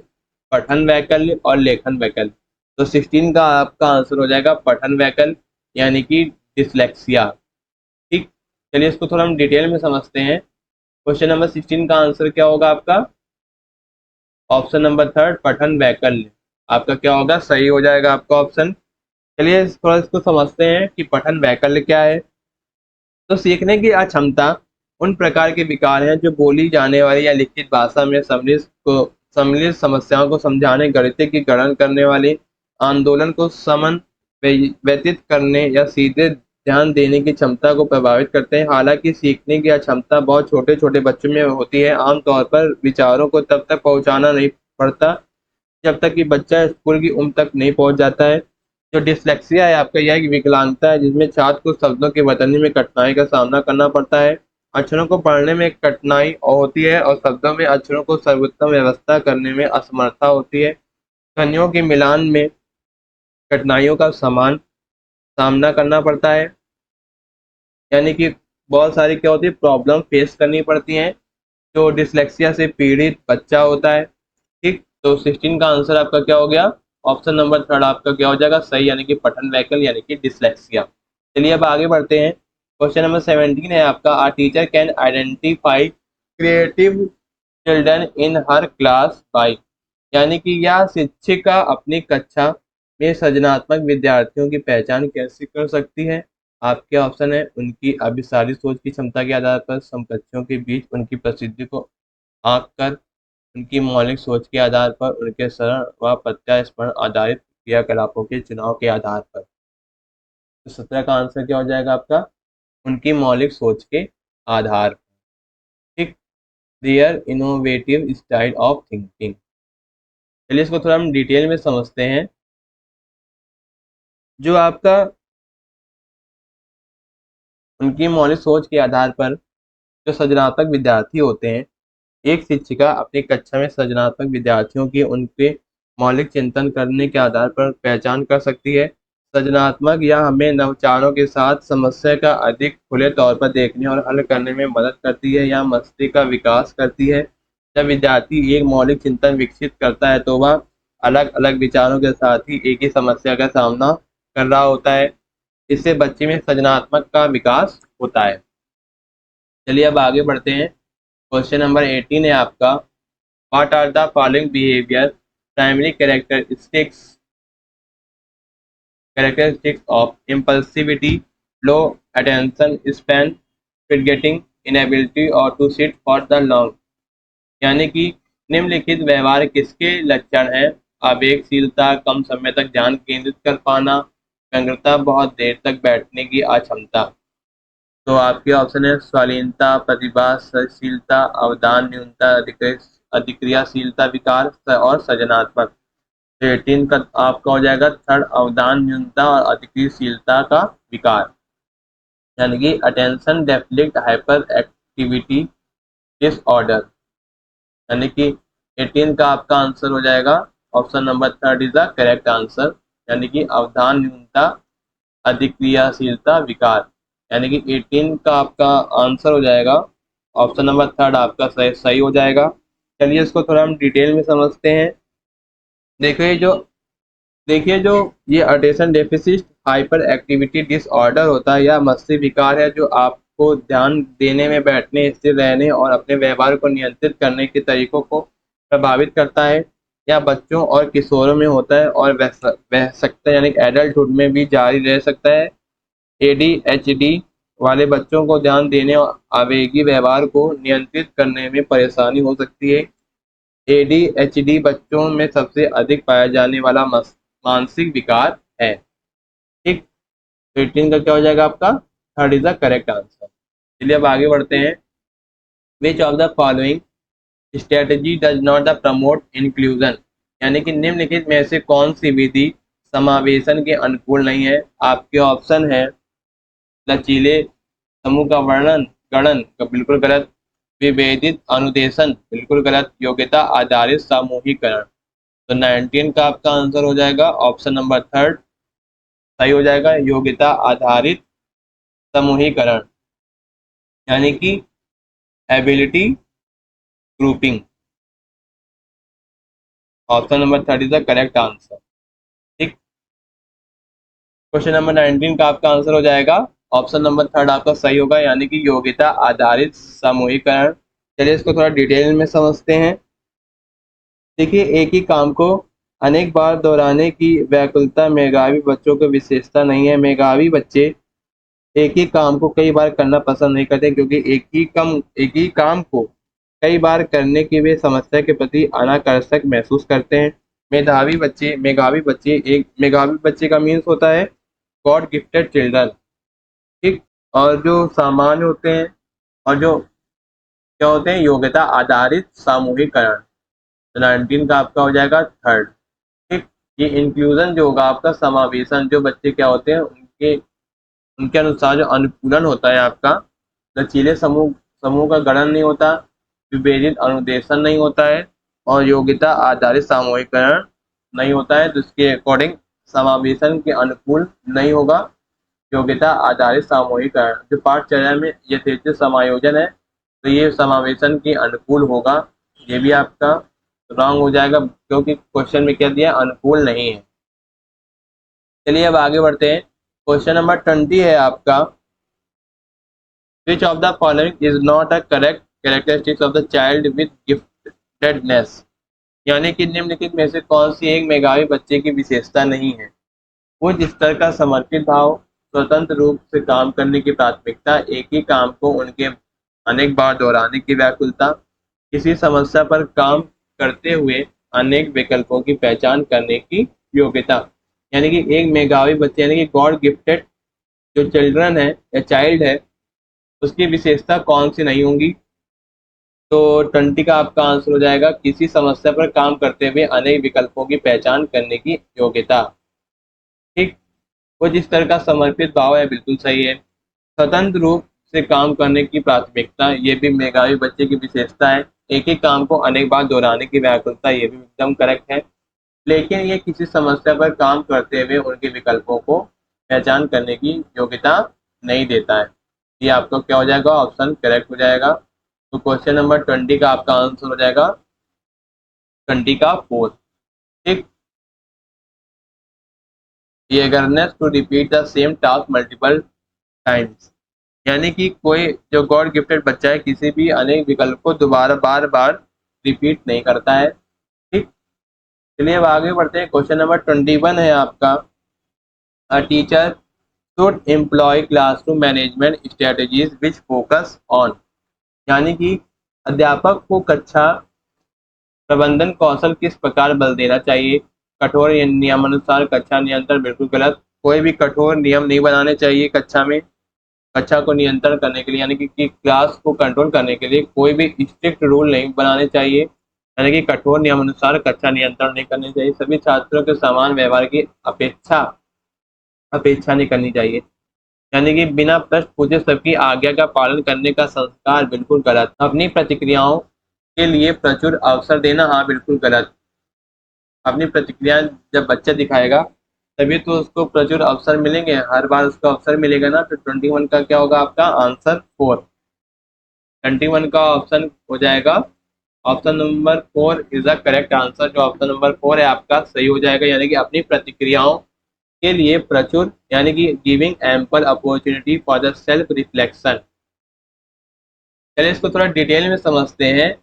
पठन वैकल्य और लेखन वैकल्य। तो 16 का आपका आंसर हो जाएगा पठन वैकल्य, यानी कि डिसलेक्सिया। ठीक, चलिए इसको थोड़ा हम डिटेल में समझते हैं। क्वेश्चन नंबर 16 का आंसर क्या होगा आपका, ऑप्शन नंबर थर्ड पठन वैकल्य आपका क्या होगा, सही हो जाएगा आपका ऑप्शन। चलिए थोड़ा इसको समझते हैं कि पठन वैकल्य क्या है। तो सीखने की अक्षमता उन प्रकार के विकार हैं जो बोली जाने वाली या लिखित भाषा में सम्मिलित समस्याओं को समझाने, गणित की गणना करने वाली, आंदोलन को समन व्यतीत करने या सीधे ध्यान देने की क्षमता को प्रभावित करते हैं। हालांकि सीखने की अक्षमता बहुत छोटे छोटे बच्चों में होती है। आमतौर पर विचारों को तब तक पहुंचाना नहीं पड़ता जब तक कि बच्चा स्कूल की उम्र तक नहीं पहुंच जाता है। जो डिसलेक्सिया है आपका, यह एक विकलांगता है जिसमें छात्र को शब्दों के वर्तनी में कठिनाई का सामना करना पड़ता है। अक्षरों को पढ़ने में कठिनाई होती है और शब्दों में अक्षरों को सर्वोत्तम व्यवस्था करने में असमर्थता होती है। ध्वनियों के मिलान में कठिनाइयों का समान सामना करना पड़ता है, यानी कि बहुत सारी क्या होती है, प्रॉब्लम फेस करनी पड़ती हैं जो डिसलेक्सिया से पीड़ित बच्चा होता है। ठीक, तो 16 का आंसर आपका क्या हो गया, ऑप्शन नंबर थर्ड आपका क्या हो जाएगा, सही, यानी कि पठन वैकल्य यानी कि डिसलेक्सिया। चलिए अब आगे बढ़ते हैं। क्वेश्चन नंबर 17 है आपका, a teacher can identify creative children in her class by, यानी कि यह शिक्षिका अपनी कक्षा में सृजनात्मक विद्यार्थियों की पहचान कैसे कर सकती है। आपके ऑप्शन है उनकी अभिसारी सोच की क्षमता के आधार पर, समकक्षों के बीच उनकी प्रसिद्धि को आंक कर, उनकी मौलिक सोच के आधार पर, उनके सरल व प्रत्यास्पण आधारित क्रियाकलापों के चुनाव के आधार पर। तो 17 का आंसर क्या हो जाएगा आपका, उनकी मौलिक सोच के आधार पर। ठीक, there innovative style of thinking. चलिए इसको थोड़ा हम डिटेल में समझते हैं। जो आपका उनकी मौलिक सोच के आधार पर जो सृजनात्मक विद्यार्थी होते हैं, एक शिक्षिका अपनी कक्षा में सृजनात्मक विद्यार्थियों की उनके मौलिक चिंतन करने के आधार पर पहचान कर सकती है। सृजनात्मक या हमें नवचारों के साथ समस्या का अधिक खुले तौर पर देखने और हल करने में मदद करती है या मस्तिष्क का विकास करती है। जब विद्यार्थी एक मौलिक चिंतन विकसित करता है तो वह अलग अलग विचारों के साथ ही एक ही समस्या का सामना कर रहा होता है। इससे बच्चे में सृजनात्मक का विकास होता है। चलिए अब आगे बढ़ते हैं। क्वेश्चन नंबर 18 है आपका, what are the following behaviour primary characteristics of impulsivity, low attention span, forgetting, inability और to sit for the long, यानी कि निम्नलिखित व्यवहार किसके लक्षण हैं। आवेगशीलता, कम समय तक ध्यान केंद्रित कर पाना, व्यग्रता, बहुत देर तक बैठने की अक्षमता। तो आपके ऑप्शन है स्वालीनता, प्रतिभाशीलता, अवधान न्यूनता, अधिक्रियाशीलता विकार और सृजनात्मक। 18 का आपका हो जाएगा थर्ड, अवधान न्यूनता और अधिक्रियाशीलता का विकार, यानी कि attention deficit hyper activity disorder, यानी कि 18 का आपका आंसर हो जाएगा option number third is the correct answer, यानी कि अवधान न्यूनता अधिक्रियाशीलता विकार, यानी कि 18 का आपका आंसर हो जाएगा ऑप्शन नंबर थर्ड आपका सही हो जाएगा। चलिए इसको थोड़ा हम डिटेल में समझते हैं। देखिए जो ये attention deficit hyper activity disorder होता है या मस्ती विकार है, जो आपको ध्यान देने में, बैठने, स्थिर रहने और अपने व्यवहार को नियंत्रित करने के तरीकों को प्रभावित करता है, या बच्चों और किशोरों में होता है और वह सकता है, यानी एडल्टहुड में भी जारी रह सकता है। एडीएचडी वाले बच्चों को ध्यान देने और आवेगी व्यवहार को नियंत्रित करने में परेशानी हो सकती है। एडीएचडी बच्चों में सबसे अधिक पाया जाने वाला मानसिक विकार है। ठीक, 18 का क्या हो जाएगा आपका? Third is the correct answer. चलिए अब आगे बढ़ते हैं। विच of the following strategy does not the promote inclusion, यानी कि निम्नलिखित में से कौन सी विधि समावेशन के अनुकूल नहीं है? आपके ऑप्शन है लचीले समूह का वर्णन गणन का बिल्कुल गलत, विभेदित अनुदेशन बिल्कुल गलत, योग्यता आधारित सामूहिकरण। तो 19 का आपका आंसर हो जाएगा ऑप्शन नंबर थर्ड, सही हो जाएगा, योग्यता आधारित समूहीकरण, यानी कि ability grouping. Option number third is the correct answer. ठीक, क्वेश्चन नंबर 19 का आपका आंसर हो जाएगा ऑप्शन नंबर थर्ड आपका सही होगा, यानी कि योग्यता आधारित समूहीकरण। चलिए इसको थोड़ा डिटेल में समझते हैं। देखिए, एक ही काम को अनेक बार दोहराने की व्याकुलता मेधावी बच्चों की विशेषता नहीं है। मेधावी बच्चे एक ही काम को कई बार करना पसंद नहीं करते, क्योंकि एक ही काम को कई बार करने की वे समस्या के प्रति अनाकर्षक महसूस करते हैं। मेधावी बच्चे का मीन्स होता है गॉड गिफ्टेड चिल्ड्रन। ठीक, और जो सामान्य होते हैं और जो क्या होते हैं, योग्यता आधारित सामूहिकरण। तो 19 का आपका हो जाएगा थर्ड। ठीक, ये इंक्लूजन जो होगा आपका समावेशन, जो बच्चे क्या होते हैं उनके उनके अनुसार जो अनुकूलन होता है आपका, लचीले समूह समूह का गणन नहीं होता, विभेदित अनुदेशन नहीं होता है, और योग्यता आधारित सामूहिकरण नहीं होता है, जिसके अकॉर्डिंग समावेशन के अनुकूल नहीं होगा। योग्यता आधारित सामूहिकरण जो पाठचर्या में यथेचित समायोजन है, तो ये समावेशन के अनुकूल होगा। ये भी आपका रॉन्ग हो जाएगा, क्योंकि क्वेश्चन में क्या दिया, अनुकूल नहीं है। चलिए अब आगे बढ़ते हैं। क्वेश्चन नंबर 20 है आपका, विच of the following is not a correct characteristics of the child with giftedness, यानी कि निम्नलिखित में से कौन सी एक मेधावी बच्चे की विशेषता नहीं है? उच्च स्तर का समर्पित भाव, स्वतंत्र रूप से काम करने की प्राथमिकता, एक ही काम को उनके अनेक बार दोहराने की व्याकुलता, किसी समस्या पर काम करते हुए अनेक विकल्पों की पहचान करने की योग्यता। यानी कि एक मेधावी बच्चे, यानी कि गॉड गिफ्टेड जो चिल्ड्रन है या चाइल्ड है, उसकी विशेषता कौन सी नहीं होंगी? तो 20 का आपका आंसर हो जाएगा किसी समस्या पर काम करते हुए अनेक विकल्पों की पहचान करने की योग्यता। ठीक, वो जिस तरह का समर्पित भाव है बिल्कुल सही है। स्वतंत्र रूप से काम करने की प्राथमिकता, ये भी मेधावी बच्चे की विशेषता है। एक ही काम को अनेक बार दोहराने की व्याकुलता, ये भी एकदम करेक्ट है। लेकिन ये किसी समस्या पर काम करते हुए उनके विकल्पों को पहचान करने की योग्यता नहीं देता है। ये आपको क्या हो जाएगा, ऑप्शन करेक्ट हो जाएगा। तो क्वेश्चन नंबर 20 का आपका आंसर हो जाएगा 20 का फोर्थ। ठीक, eagerness to repeat the same task multiple times, यानी कि कोई जो गॉड गिफ्टेड बच्चा है किसी भी अनेक विकल्प को दोबारा बार बार रिपीट नहीं करता है। ठीक, चलिए अब आगे बढ़ते हैं। क्वेश्चन नंबर 21 है आपका, a teacher should employ classroom management strategies which focus on, यानी कि अध्यापक को कक्षा प्रबंधन कौशल किस प्रकार बल देना चाहिए? कठोर नियमानुसार कक्षा नियंत्रण बिल्कुल गलत, कोई भी कठोर नियम नहीं बनाने चाहिए कक्षा में। कक्षा को नियंत्रण करने के लिए, यानी कि क्लास को कंट्रोल करने के लिए कोई भी स्ट्रिक्ट रूल नहीं बनाने चाहिए, यानी कि कठोर नियमानुसार कक्षा नियंत्रण नहीं करनी चाहिए। सभी छात्रों के समान व्यवहार की अपेक्षा अपेक्षा नहीं करनी चाहिए, यानी कि बिना प्रश्न पूछे सबकी आज्ञा का पालन करने का संस्कार बिल्कुल गलत। अपनी प्रतिक्रियाओं के लिए प्रचुर अवसर देना, हाँ बिल्कुल गलत। अपनी प्रतिक्रिया जब बच्चा दिखाएगा तभी तो उसको प्रचुर अवसर मिलेंगे, हर बार उसको अवसर मिलेगा ना। तो 21 का क्या होगा आपका आंसर फोर, 21 का ऑप्शन हो जाएगा option number 4 is the correct answer. जो ऑप्शन नंबर 4 है आपका सही हो जाएगा, यानी कि अपनी प्रतिक्रियाओं के लिए प्रचुर, यानी कि giving ample opportunity for the self reflection. चलिए इसको थोड़ा डिटेल में समझते हैं।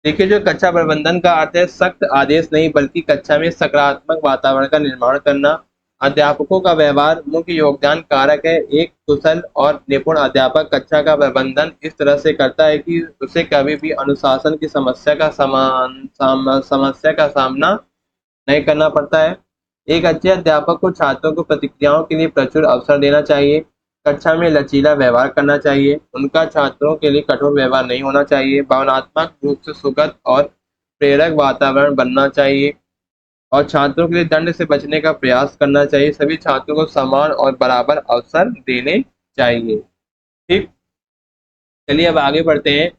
देखिए, जो कक्षा प्रबंधन का अर्थ है सख्त आदेश नहीं, बल्कि कक्षा में सकारात्मक वातावरण का निर्माण करना। अध्यापकों का व्यवहार मुख्य योगदान कारक है। एक कुशल और निपुण अध्यापक कक्षा का प्रबंधन इस तरह से करता है कि उसे कभी भी अनुशासन की समस्या का सामना नहीं करना पड़ता है। एक अच्छे अध्यापक को छात्रों को प्रतिक्रियाओं के लिए प्रचुर अवसर देना चाहिए। कक्षा में लचीला व्यवहार करना चाहिए। उनका छात्रों के लिए कठोर व्यवहार नहीं होना चाहिए। भावनात्मक रूप से सुखद और प्रेरक वातावरण बनना चाहिए और छात्रों के लिए दंड से बचने का प्रयास करना चाहिए। सभी छात्रों को समान और बराबर अवसर देने चाहिए। ठीक, चलिए अब आगे बढ़ते हैं।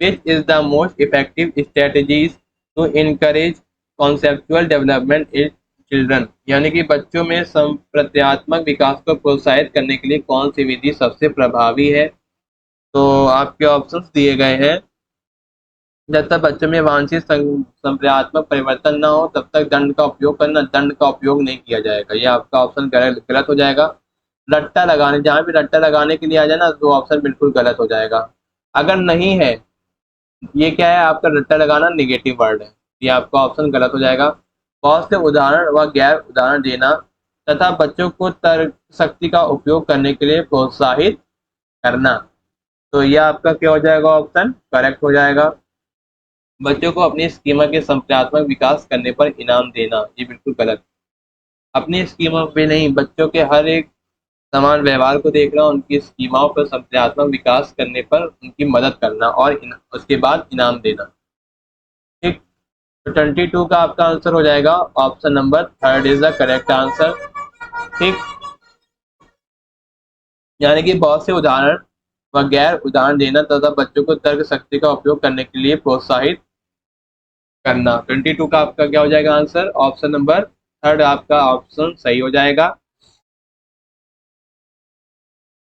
Which is the most effective strategies to encourage conceptual development in children, यानी कि बच्चों में संप्रत्यात्मक विकास को प्रोत्साहित करने के लिए कौन सी विधि सबसे प्रभावी है। तो आपके ऑप्शंस दिए गए हैं। जब तक बच्चों में वांछित संप्रदायात्मक परिवर्तन न हो तब तक दंड का उपयोग करना, दंड का उपयोग नहीं किया जाएगा। ये आपका ऑप्शन गलत हो जाएगा। रट्टा लगाने, जहाँ भी रट्टा लगाने के लिए आ जाए ना तो ऑप्शन बिल्कुल गलत हो जाएगा। अगर नहीं है, ये क्या है आपका रट्टा लगाना निगेटिव वर्ड है, ये आपका ऑप्शन गलत हो जाएगा। बहुत से उदाहरण व गैर उदाहरण देना तथा बच्चों को तर्क शक्ति का उपयोग करने के लिए प्रोत्साहित करना, तो यह आपका क्या हो जाएगा, ऑप्शन करेक्ट हो जाएगा। बच्चों को अपनी स्कीमा के संज्ञानात्मक विकास करने पर इनाम देना, ये बिल्कुल गलत। अपनी स्कीमा पे नहीं, बच्चों के हर एक समान व्यवहार को देखना, उनकी स्कीमाओं पर संज्ञानात्मक विकास करने पर उनकी मदद करना और उसके बाद इनाम देना। ठीक, तो 22 का आपका आंसर हो जाएगा option number 3 is the correct answer. ठीक, यानी कि बहुत से उदाहरण व गैर उदाहरण देना तथा बच्चों को तर्क शक्ति का उपयोग करने के लिए प्रोत्साहित करना। 22 का आपका क्या हो जाएगा आंसर, ऑप्शन नंबर 3 आपका ऑप्शन सही हो जाएगा।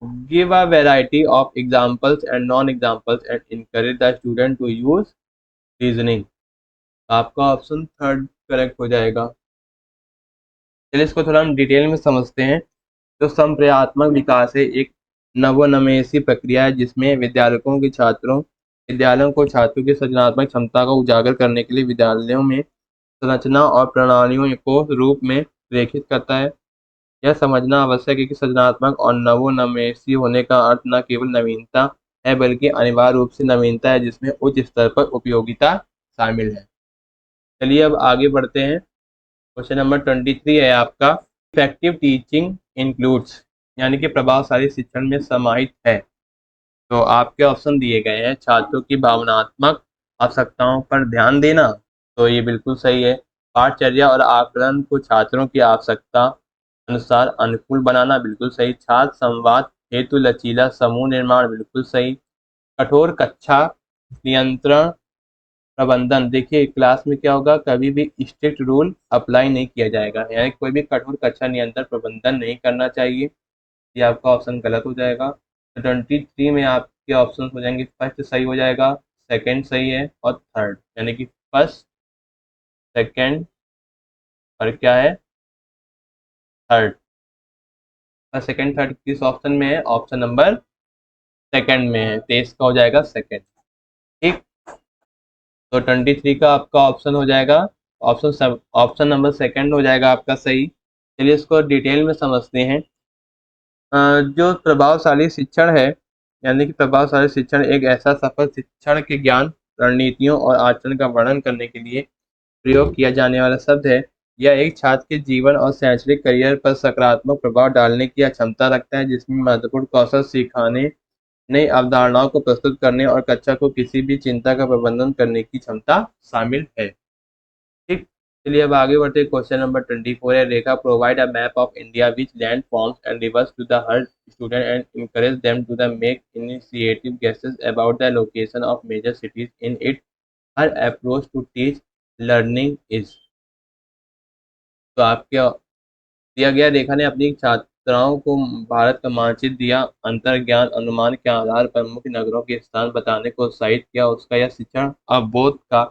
Give a variety of examples and non examples and encourage the student to use reasoning, आपका ऑप्शन 3 करेक्ट हो जाएगा। चलिए इसको थोड़ा हम डिटेल में समझते हैं। तो संप्रयात्मक विकास है एक नवोन्मेषी प्रक्रिया है जिसमें विद्यालयों को छात्रों की सृजनात्मक क्षमता को उजागर करने के लिए विद्यालयों में संरचना और प्रणालियों को रूप में रेखित करता है। यह समझना आवश्यक है कि सृजनात्मक और नवोन्मेषी होने का अर्थ न केवल नवीनता है बल्कि अनिवार्य रूप से नवीनता है जिसमें उच्च स्तर पर उपयोगिता शामिल है। चलिए अब आगे बढ़ते हैं। क्वेश्चन नंबर 23 है आपका, इफेक्टिव टीचिंग इंक्लूड्स, यानी कि प्रभावशाली शिक्षण में समाहित है। तो आपके ऑप्शन दिए गए हैं। छात्रों की भावनात्मक आवश्यकताओं पर ध्यान देना, तो ये बिल्कुल सही है। पाठचर्या और आकलन को छात्रों की आवश्यकता अनुसार अनुकूल बनाना, बिल्कुल सही। छात्र संवाद हेतु लचीला समूह निर्माण, बिल्कुल सही। कठोर कक्षा नियंत्रण प्रबंधन, देखिए क्लास में क्या होगा, कभी भी स्ट्रिक्ट रूल अप्लाई नहीं किया जाएगा, यानी कोई भी कठोर कक्षा नियंत्रण प्रबंधन नहीं करना चाहिए, ये आपका ऑप्शन गलत हो जाएगा। 23 में आपके ऑप्शन हो जाएंगे, फर्स्ट सही हो जाएगा, सेकंड सही है और थर्ड, यानी कि फर्स्ट, सेकंड और क्या है, थर्ड। सेकंड थर्ड किस ऑप्शन में है, ऑप्शन नंबर सेकंड में है, तो इसका हो जाएगा सेकंड। ठीक, तो 23 का आपका ऑप्शन हो जाएगा, ऑप्शन नंबर सेकंड हो जाएगा आपका सही। चलिए इसको डिटेल में समझते हैं। जो प्रभावशाली शिक्षण है, यानी कि प्रभावशाली शिक्षण एक ऐसा सफल शिक्षण के ज्ञान, रणनीतियों और आचरण का वर्णन करने के लिए प्रयोग किया जाने वाला शब्द है। यह एक छात्र के जीवन और शैक्षणिक करियर पर सकारात्मक प्रभाव डालने की क्षमता रखता है, जिसमें महत्वपूर्ण कौशल सिखाने, नई अवधारणाओं को प्रस्तुत करने और कक्षा को किसी भी चिंता का प्रबंधन करने की क्षमता शामिल है। ठीक, चलिए अब आगे बढ़ते। क्वेश्चन नंबर 24 है, Rekha provide a map of India which land forms and rivers to the her student and encourage them to the make initiative guesses about the location of major cities in it. Her approach to teach learning is, तो आपके दिया गया रेखा ने अपनी छात्र मात्राओं को भारत का मानचित्र दिया, अंतर्ज्ञान अनुमान के आधार पर मुख्य नगरों के स्थान बताने को उत्साहित किया, उसका यह शिक्षण अवबोध का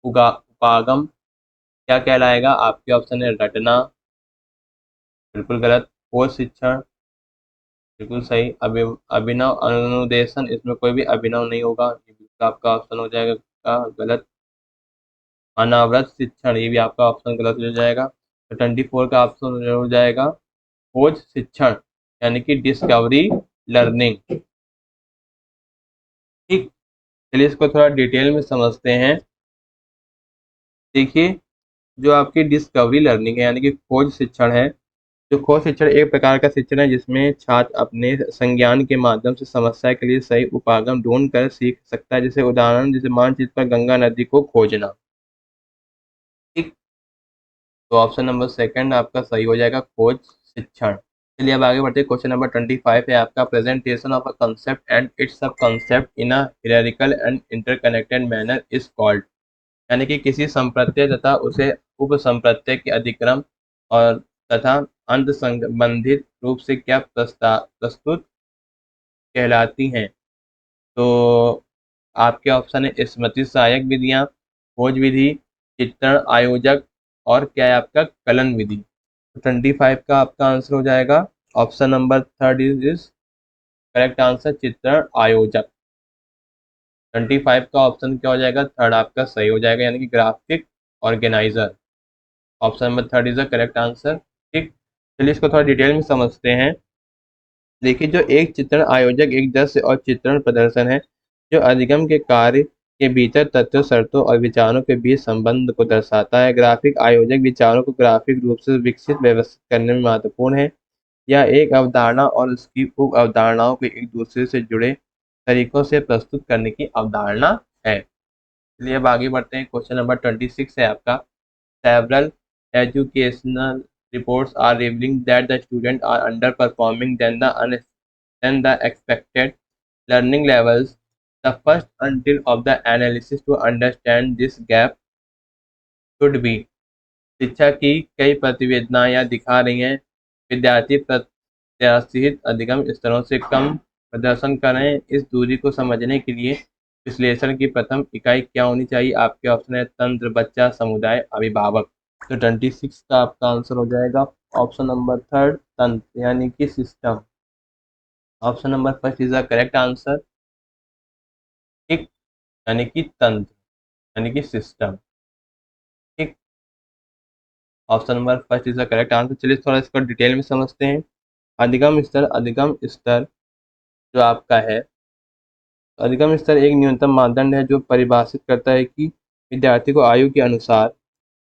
उपागम क्या कहलाएगा? आपके ऑप्शन है रटना, बिल्कुल गलत। खोज शिक्षण, बिल्कुल सही। अभिनव अनुदेशन, इसमें कोई भी अभिनव नहीं होगा, ये बिल्कुल आपका ऑप्शन हो जाएगा गलत। अनावृत शिक्षण, ये भी आपका ऑप्शन गलत हो जाएगा। तो 24 का ऑप्शन हो जाएगा खोज शिक्षण, यानी कि डिस्कवरी लर्निंग। ठीक, चलिए इसको थोड़ा डिटेल में समझते हैं। देखिए, जो आपकी डिस्कवरी लर्निंग है यानी कि खोज शिक्षण है, जो खोज शिक्षण एक प्रकार का शिक्षण है जिसमें छात्र अपने संज्ञान के माध्यम से समस्या के लिए सही उपागम ढूंढ कर सीख सकता है। जैसे उदाहरण, जैसे मानचित्र पर गंगा नदी को खोजना। ठीक, तो ऑप्शन नंबर सेकंड आपका सही हो जाएगा, खोज शिक्षण। चलिए अब आगे बढ़ते हैं। क्वेश्चन नंबर 25 है आपका, presentation of a concept and its sub concept in a hierarchical and interconnected manner is called. यानी कि किसी संप्रत्यय तथा उसे उप संप्रत्यय के अधिक्रम और तथा अंत संबंधित रूप से क्या प्रस्तुत कहलाती हैं? तो आपके ऑप्शन है स्मृति सहायक विधियां, खोज विधि, चित्रण आयोजक, और क्या है आपका कलन विधि। 25 का आपका आंसर हो जाएगा option number third is correct answer, चित्रण आयोजक। 25 का ऑप्शन क्या हो जाएगा? थर्ड आपका सही हो जाएगा, यानी कि graphic organiser. Option number third is the correct answer. ठीक, चलिए इसको थोड़ा डिटेल में समझते हैं। देखिए, जो एक चित्रण आयोजक एक दृश्य और चित्रण प्रदर्शन है जो अधिगम के कार्य के भीतर तथ्यों, शर्तों और विचारों के बीच संबंध को दर्शाता है। ग्राफिक आयोजक विचारों को ग्राफिक रूप से विकसित व्यवस्थित करने में महत्वपूर्ण है। यह एक अवधारणा और उसकी उप अवधारणाओं को एक दूसरे से जुड़े तरीकों से प्रस्तुत करने की अवधारणा है। चलिए अब आगे बढ़ते हैं। क्वेश्चन नंबर 26 है आपका, several educational reports are revealing that the students are underperforming than the expected learning levels. The first until of the analysis to understand this gap should be। शिक्षा की कई प्रतिवेदनाएं यह दिखा रही हैं विद्यार्थी प्रत्याशित अधिगम स्तरों से कम प्रदर्शन कर रहे हैं। इस दूरी को समझने के लिए विश्लेषण की प्रथम इकाई क्या होनी चाहिए? आपके ऑप्शन है तंत्र, बच्चा, समुदाय, अभिभावक। तो 26 का आपका आंसर हो जाएगा ऑप्शन नंबर थर्ड, तंत्र यानी कि system. Option number first is the correct answer. ठीक, यानी कि तंत्र यानी कि सिस्टम। ठीक, option number first is the correct answer. चलिए थोड़ा इसको डिटेल में समझते हैं। अधिगम स्तर जो आपका है, अधिगम स्तर एक न्यूनतम मानदंड है जो परिभाषित करता है कि विद्यार्थी को आयु के अनुसार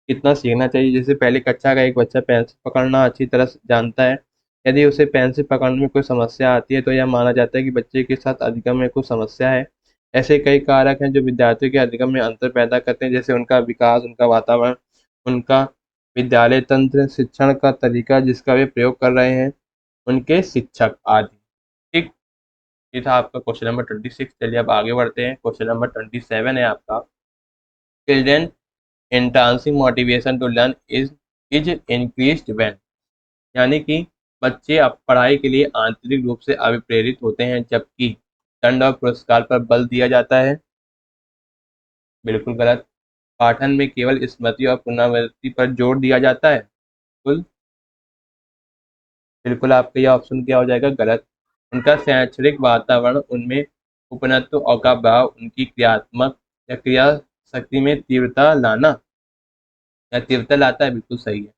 कितना सीखना चाहिए। जैसे पहली कक्षा का एक बच्चा पेंसिल पकड़ना अच्छी तरह से जानता है, यदि उसे पेंसिल पकड़ने में कोई समस्या आती है तो यह माना जाता है कि बच्चे के साथ अधिगम में कुछ समस्या है। ऐसे कई कारक हैं जो विद्यार्थियों के अधिगम में अंतर पैदा करते हैं, जैसे उनका विकास, उनका वातावरण, उनका विद्यालय तंत्र, शिक्षण का तरीका जिसका वे प्रयोग कर रहे हैं, उनके शिक्षक आदि। ठीक, ये था आपका क्वेश्चन नंबर 26। चलिए अब आगे बढ़ते हैं। क्वेश्चन नंबर 27 है आपका, children enhancing motivation to learn is increased when। यानी कि बच्चे अब पढ़ाई के लिए आंतरिक रूप से अभिप्रेरित होते हैं जबकि दंड और पुरस्कार पर बल दिया जाता है। बिल्कुल गलत। पाठन में केवल स्मृति और पुनरावृत्ति पर जोर दिया जाता है। बिल्कुल बिल्कुल आपका यह ऑप्शन क्या हो जाएगा? गलत। उनका शैक्षणिक वातावरण, उनमें उपनत्व और का भाव, उनकी क्रियात्मक या क्रिया शक्ति में तीव्रता लाना या तीव्रता लाता है। बिल्कुल सही है।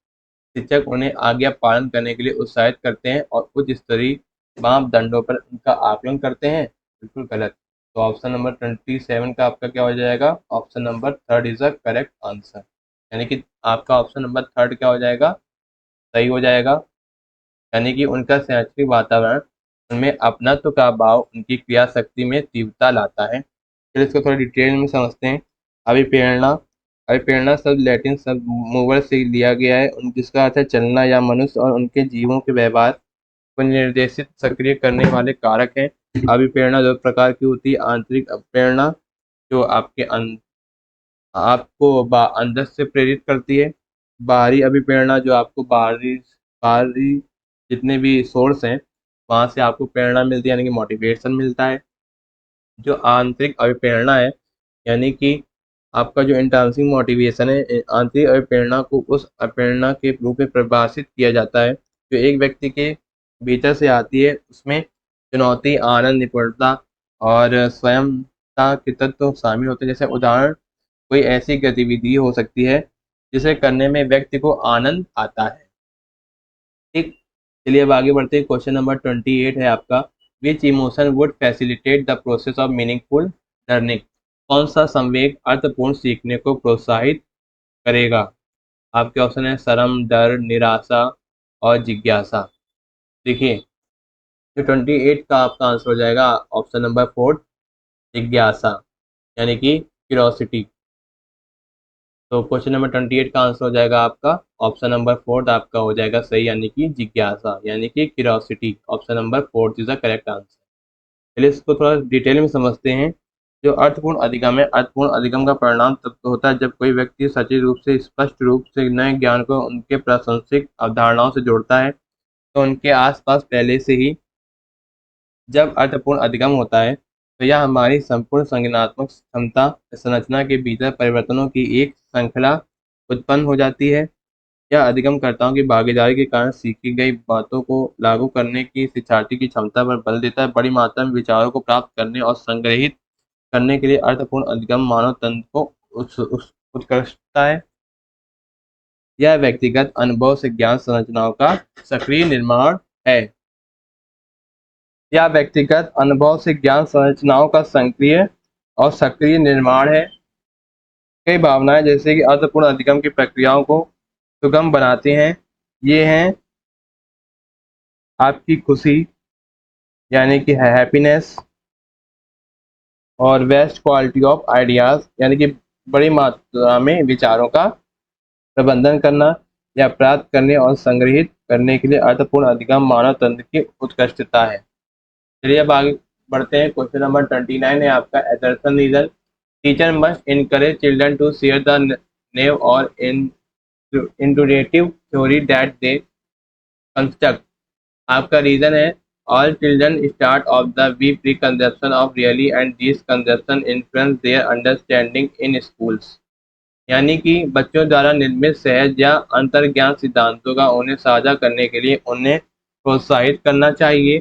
शिक्षक उन्हें आज्ञा पालन करने के लिए उत्साहित करते हैं और उच्च स्तरीय मापदंडों पर उनका आकलन करते हैं। बिल्कुल गलत। तो ऑप्शन नंबर 27 का आपका क्या हो जाएगा? Option number third is the correct answer, यानी कि आपका ऑप्शन नंबर थर्ड क्या हो जाएगा? सही हो जाएगा। यानी कि उनका शैक्षणिक वातावरण उनमें अपनत्व का भाव उनकी क्रिया शक्ति में तीव्रता लाता है। फिर इसको थोड़ा डिटेल में समझते हैं। अभिप्रेरणा, अभिप्रेरणा शब्द लैटिन शब्द मूवर से लिया गया है, जिसका अर्थ है चलना या मनुष्य और उनके जीवों के व्यवहार को निर्देशित सक्रिय करने वाले कारक हैं। अभिप्रेरणा दो प्रकार की होती है, आंतरिक प्रेरणा जो आपके आपको अंदर से प्रेरित करती है, बाहरी अभिप्रेरणा जो आपको बाहरी बाहरी जितने भी सोर्स हैं वहाँ से आपको प्रेरणा मिलती है, यानी कि मोटिवेशन मिलता है। जो आंतरिक अभिप्रेरणा है, यानी कि आपका जो इंट्रिंसिक मोटिवेशन है, आंतरिक अभिप्रेरणा को उस अप्रेरणा के रूप में परिभाषित किया जाता है जो एक व्यक्ति के भीतर से आती है। उसमें चुनौती, आनंद, निपुणता और स्वयंता के तत्व शामिल होते हैं। जैसे उदाहरण, कोई ऐसी गतिविधि हो सकती है जिसे करने में व्यक्ति को आनंद आता है। ठीक, चलिए अब आगे बढ़ते हैं। क्वेश्चन नंबर 28 है आपका, which emotion would facilitate the process of meaningful learning? कौन सा संवेग अर्थपूर्ण सीखने को प्रोत्साहित करेगा? आपके ऑप्शन है शर्म, डर, निराशा और जिज्ञासा। देखिए, जो 28 का आपका आंसर हो जाएगा ऑप्शन नंबर 4, जिज्ञासा, यानी कि क्यूरोसिटी। तो क्वेश्चन नंबर 28 का आंसर हो जाएगा आपका ऑप्शन नंबर 4 आपका हो जाएगा सही, यानी कि जिज्ञासा, यानी कि curiosity. Option number 4 is the correct answer. चलिए इसको थोड़ा डिटेल में समझते हैं। जो अर्थपूर्ण अधिगम है, अर्थपूर्ण अधिगम का परिणाम तब तो होता है जब कोई व्यक्ति सचिव रूप से, स्पष्ट रूप से नए ज्ञान को उनके प्रासंगिक अवधारणाओं से जोड़ता है। तो उनके आसपास पहले से ही जब अर्थपूर्ण अधिगम होता है तो यह हमारी संपूर्ण संज्ञानात्मक क्षमता संरचना के भीतर परिवर्तनों की एक श्रृंखला उत्पन्न हो जाती है। यह अधिगमकर्ताओं की भागीदारी के कारण सीखी गई बातों को लागू करने की शिक्षार्थी की क्षमता पर बल देता है। बड़ी मात्रा में विचारों को प्राप्त करने और संग्रहित करने के लिए अर्थपूर्ण अधिगम मानव तंत्र को उत्कृष्टता है। यह व्यक्तिगत अनुभव से ज्ञान संरचनाओं का सक्रिय निर्माण है। यह व्यक्तिगत अनुभव से ज्ञान संरचनाओं का सक्रिय निर्माण है। कई भावनाएं जैसे कि अर्थपूर्ण अधिगम की प्रक्रियाओं को सुगम बनाती हैं। ये हैं आपकी खुशी, यानी कि हैप्पीनेस, और बेस्ट क्वालिटी ऑफ आइडियाज, यानी कि बड़ी मात्रा में विचारों का प्रबंधन करना या प्राप्त करने और संग्रहित करने के लिए अर्थपूर्ण अधिगम मानव तंत्र की उत्कृष्टता है। चलिए अब आगे बढ़ते हैं। क्वेश्चन नंबर 29 है आपका, assertion reason, teacher must encourage children to share the naive और intuitive theory that they construct. आपका रीजन है, all children start off the we pre conception of really and this conception influence their understanding in schools. यानी कि बच्चों द्वारा निर्मित सहज या अंतर्ज्ञान सिद्धांतों का उन्हें साझा करने के लिए उन्हें प्रोत्साहित करना चाहिए।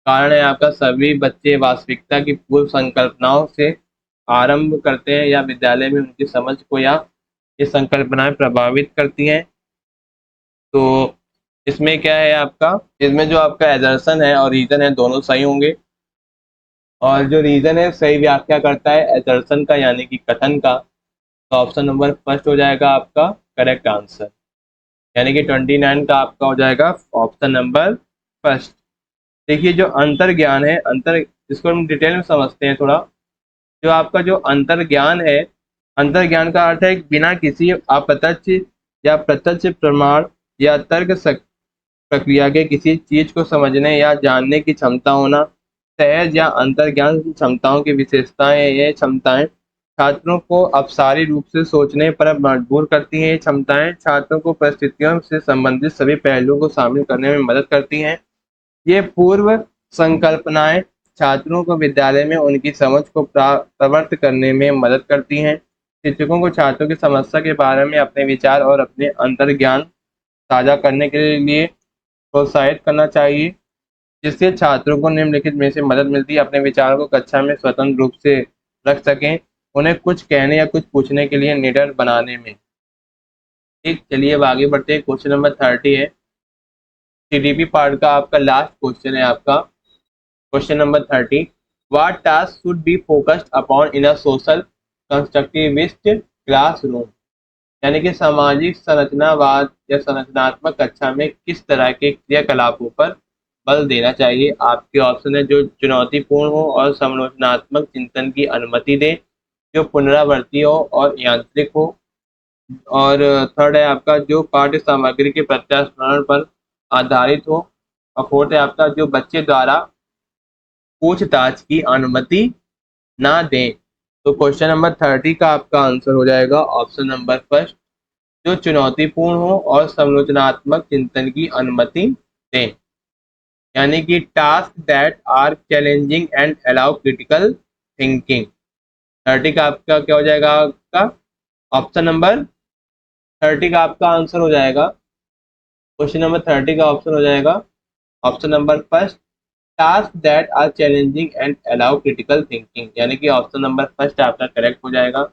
कारण है आपका, सभी बच्चे वास्तविकता की पूर्व संकल्पनाओं से आरंभ करते हैं या विद्यालय में उनकी समझ को या ये संकल्पनाएं प्रभावित करती हैं। तो इसमें क्या है आपका, इसमें जो आपका एजर्सन है और रीजन है दोनों सही होंगे। और जो रीजन है सही व्याख्या करता है एजर्सन का, यानी कि कथन का। तो ऑप्शन नंबर फर्स्ट हो जाएगा आपका करेक्ट आंसर, यानी कि 29 का आपका हो जाएगा ऑप्शन नंबर फर्स्ट। देखिए, जो अंतर ज्ञान है, अंतर, इसको हम डिटेल में समझते हैं थोड़ा। जो आपका जो अंतर ज्ञान है, अंतर ज्ञान का अर्थ है बिना किसी अप्रत्यक्ष या प्रत्यक्ष प्रमाण या तर्क प्रक्रिया के किसी चीज को समझने या जानने की क्षमता होना। सहज या अंतर ज्ञान क्षमताओं की विशेषताएं, ये क्षमताएं छात्रों को अपसारी रूप से सोचने पर मजबूर करती हैं। ये क्षमताएं छात्रों को परिस्थितियों से संबंधित सभी पहलुओं को शामिल करने में मदद करती हैं। ये पूर्व संकल्पनाएं छात्रों को विद्यालय में उनकी समझ को प्रवृत्त करने में मदद करती हैं। शिक्षकों को छात्रों की समस्या के बारे में अपने विचार और अपने अंतर्ज्ञान साझा करने के लिए प्रोत्साहित करना चाहिए, जिससे छात्रों को निम्नलिखित में से मदद मिलती है। अपने विचारों को कक्षा में स्वतंत्र रूप से रख सकें, उन्हें कुछ कहने या कुछ पूछने के लिए निडर बनाने में। ठीक, चलिए अब आगे बढ़ते हैं। क्वेश्चन नंबर 30 है, सीडीपी पार्ट का आपका लास्ट क्वेश्चन है आपका। Question number 30, what task should be focused upon in a social constructivist classroom? यानी कि सामाजिक संरचनावाद या संरचनात्मक कक्षा में किस तरह के क्रियाकलापों पर बल देना चाहिए? आपके ऑप्शन है, जो चुनौतीपूर्ण हो और समालोचनात्मक चिंतन की अनुमति दे, जो पुनरावर्ती हो और यांत्रिक हो, और थर्ड है आपका, जो पाठ्य सामग्री के प्रत्यास्मरण पर आधारित हो, और फोर्थ है आपका, जो बच्चे द्वारा पूछताछ की अनुमति ना दें। तो क्वेश्चन नंबर 30 का आपका आंसर हो जाएगा ऑप्शन नंबर फर्स्ट, जो चुनौतीपूर्ण हो और समालोचनात्मक चिंतन की अनुमति दें, यानी कि task that are challenging and allow critical thinking. 30 का आपका क्या हो जाएगा? आपका ऑप्शन नंबर 30 का आपका आंसर हो जाएगा, क्वेश्चन नंबर 30 का ऑप्शन हो जाएगा option number first, task that are challenging and allow critical thinking, यानी कि ऑप्शन नंबर फर्स्ट आपका करेक्ट हो जाएगा।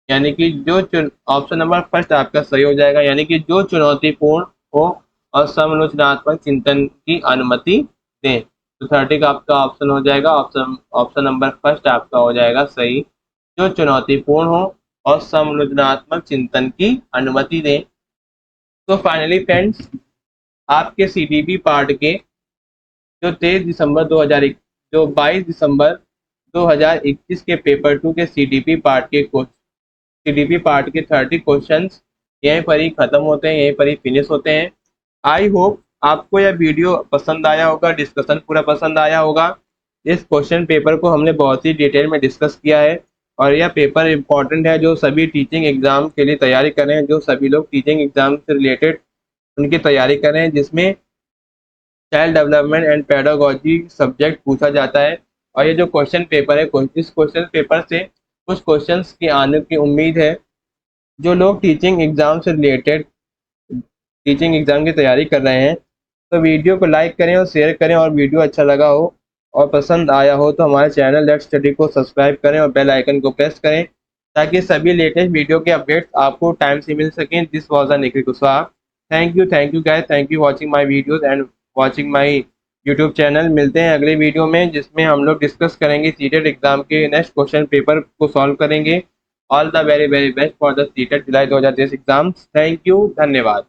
यानी कि जो ऑप्शन नंबर फर्स्ट आपका सही हो जाएगा, यानी कि जो चुनौतीपूर्ण हो और समालोचनात्मक चिंतन की अनुमति दें। तो 30 का आपका ऑप्शन हो जाएगा ऑप्शन ऑप्शन नंबर फर्स्ट आपका हो जाएगा सही, जो चुनौतीपूर्ण हो और समालोचनात्मक चिंतन की अनुमति दें। तो फाइनली फ्रेंड्स, आपके सीडीपी पार्ट के जो 23 दिसंबर 2001 जो 22 दिसंबर 2021 के पेपर 2 के सीडीपी पार्ट के सीडीपी पार्ट के 30 क्वेश्चंस यहीं पर ही खत्म होते हैं, यहीं पर ही फिनिश होते हैं। आई होप आपको यह वीडियो पसंद आया होगा, डिस्कशन पूरा पसंद आया होगा। इस क्वेश्चन पेपर को हमने बहुत ही डिटेल में डिस्कस किया है और यह पेपर इम्पॉर्टेंट है जो सभी टीचिंग एग्जाम के लिए तैयारी कर रहे हैं, जो सभी लोग टीचिंग एग्जाम से रिलेटेड उनकी तैयारी कर रहे हैं, जिसमें child development and pedagogy subject पूछा जाता है। और ये जो क्वेश्चन पेपर है, इस क्वेश्चन पेपर से कुछ क्वेश्चंस के आने की उम्मीद है। जो लोग टीचिंग एग्जाम से रिलेटेड टीचिंग एग्जाम की तैयारी कर रहे हैं, तो वीडियो को लाइक करें और शेयर करें, और वीडियो अच्छा लगा हो और पसंद आया हो तो हमारे चैनल लेट्स स्टडी को सब्सक्राइब करें और बेल आइकन को प्रेस करें, ताकि सभी लेटेस्ट वीडियो के अपडेट्स आपको टाइम से मिल सकें। This was a Nikhil Kushwaha. Thank you guys, thank you watching my videos and watching my YouTube channel. मिलते हैं अगले वीडियो में, जिसमें हम लोग डिस्कस करेंगे सीटेट एग्जाम के नेक्स्ट क्वेश्चन पेपर को सॉल्व करेंगे। All the very very best for the CTET July 2023 exams. Thank you, धन्यवाद।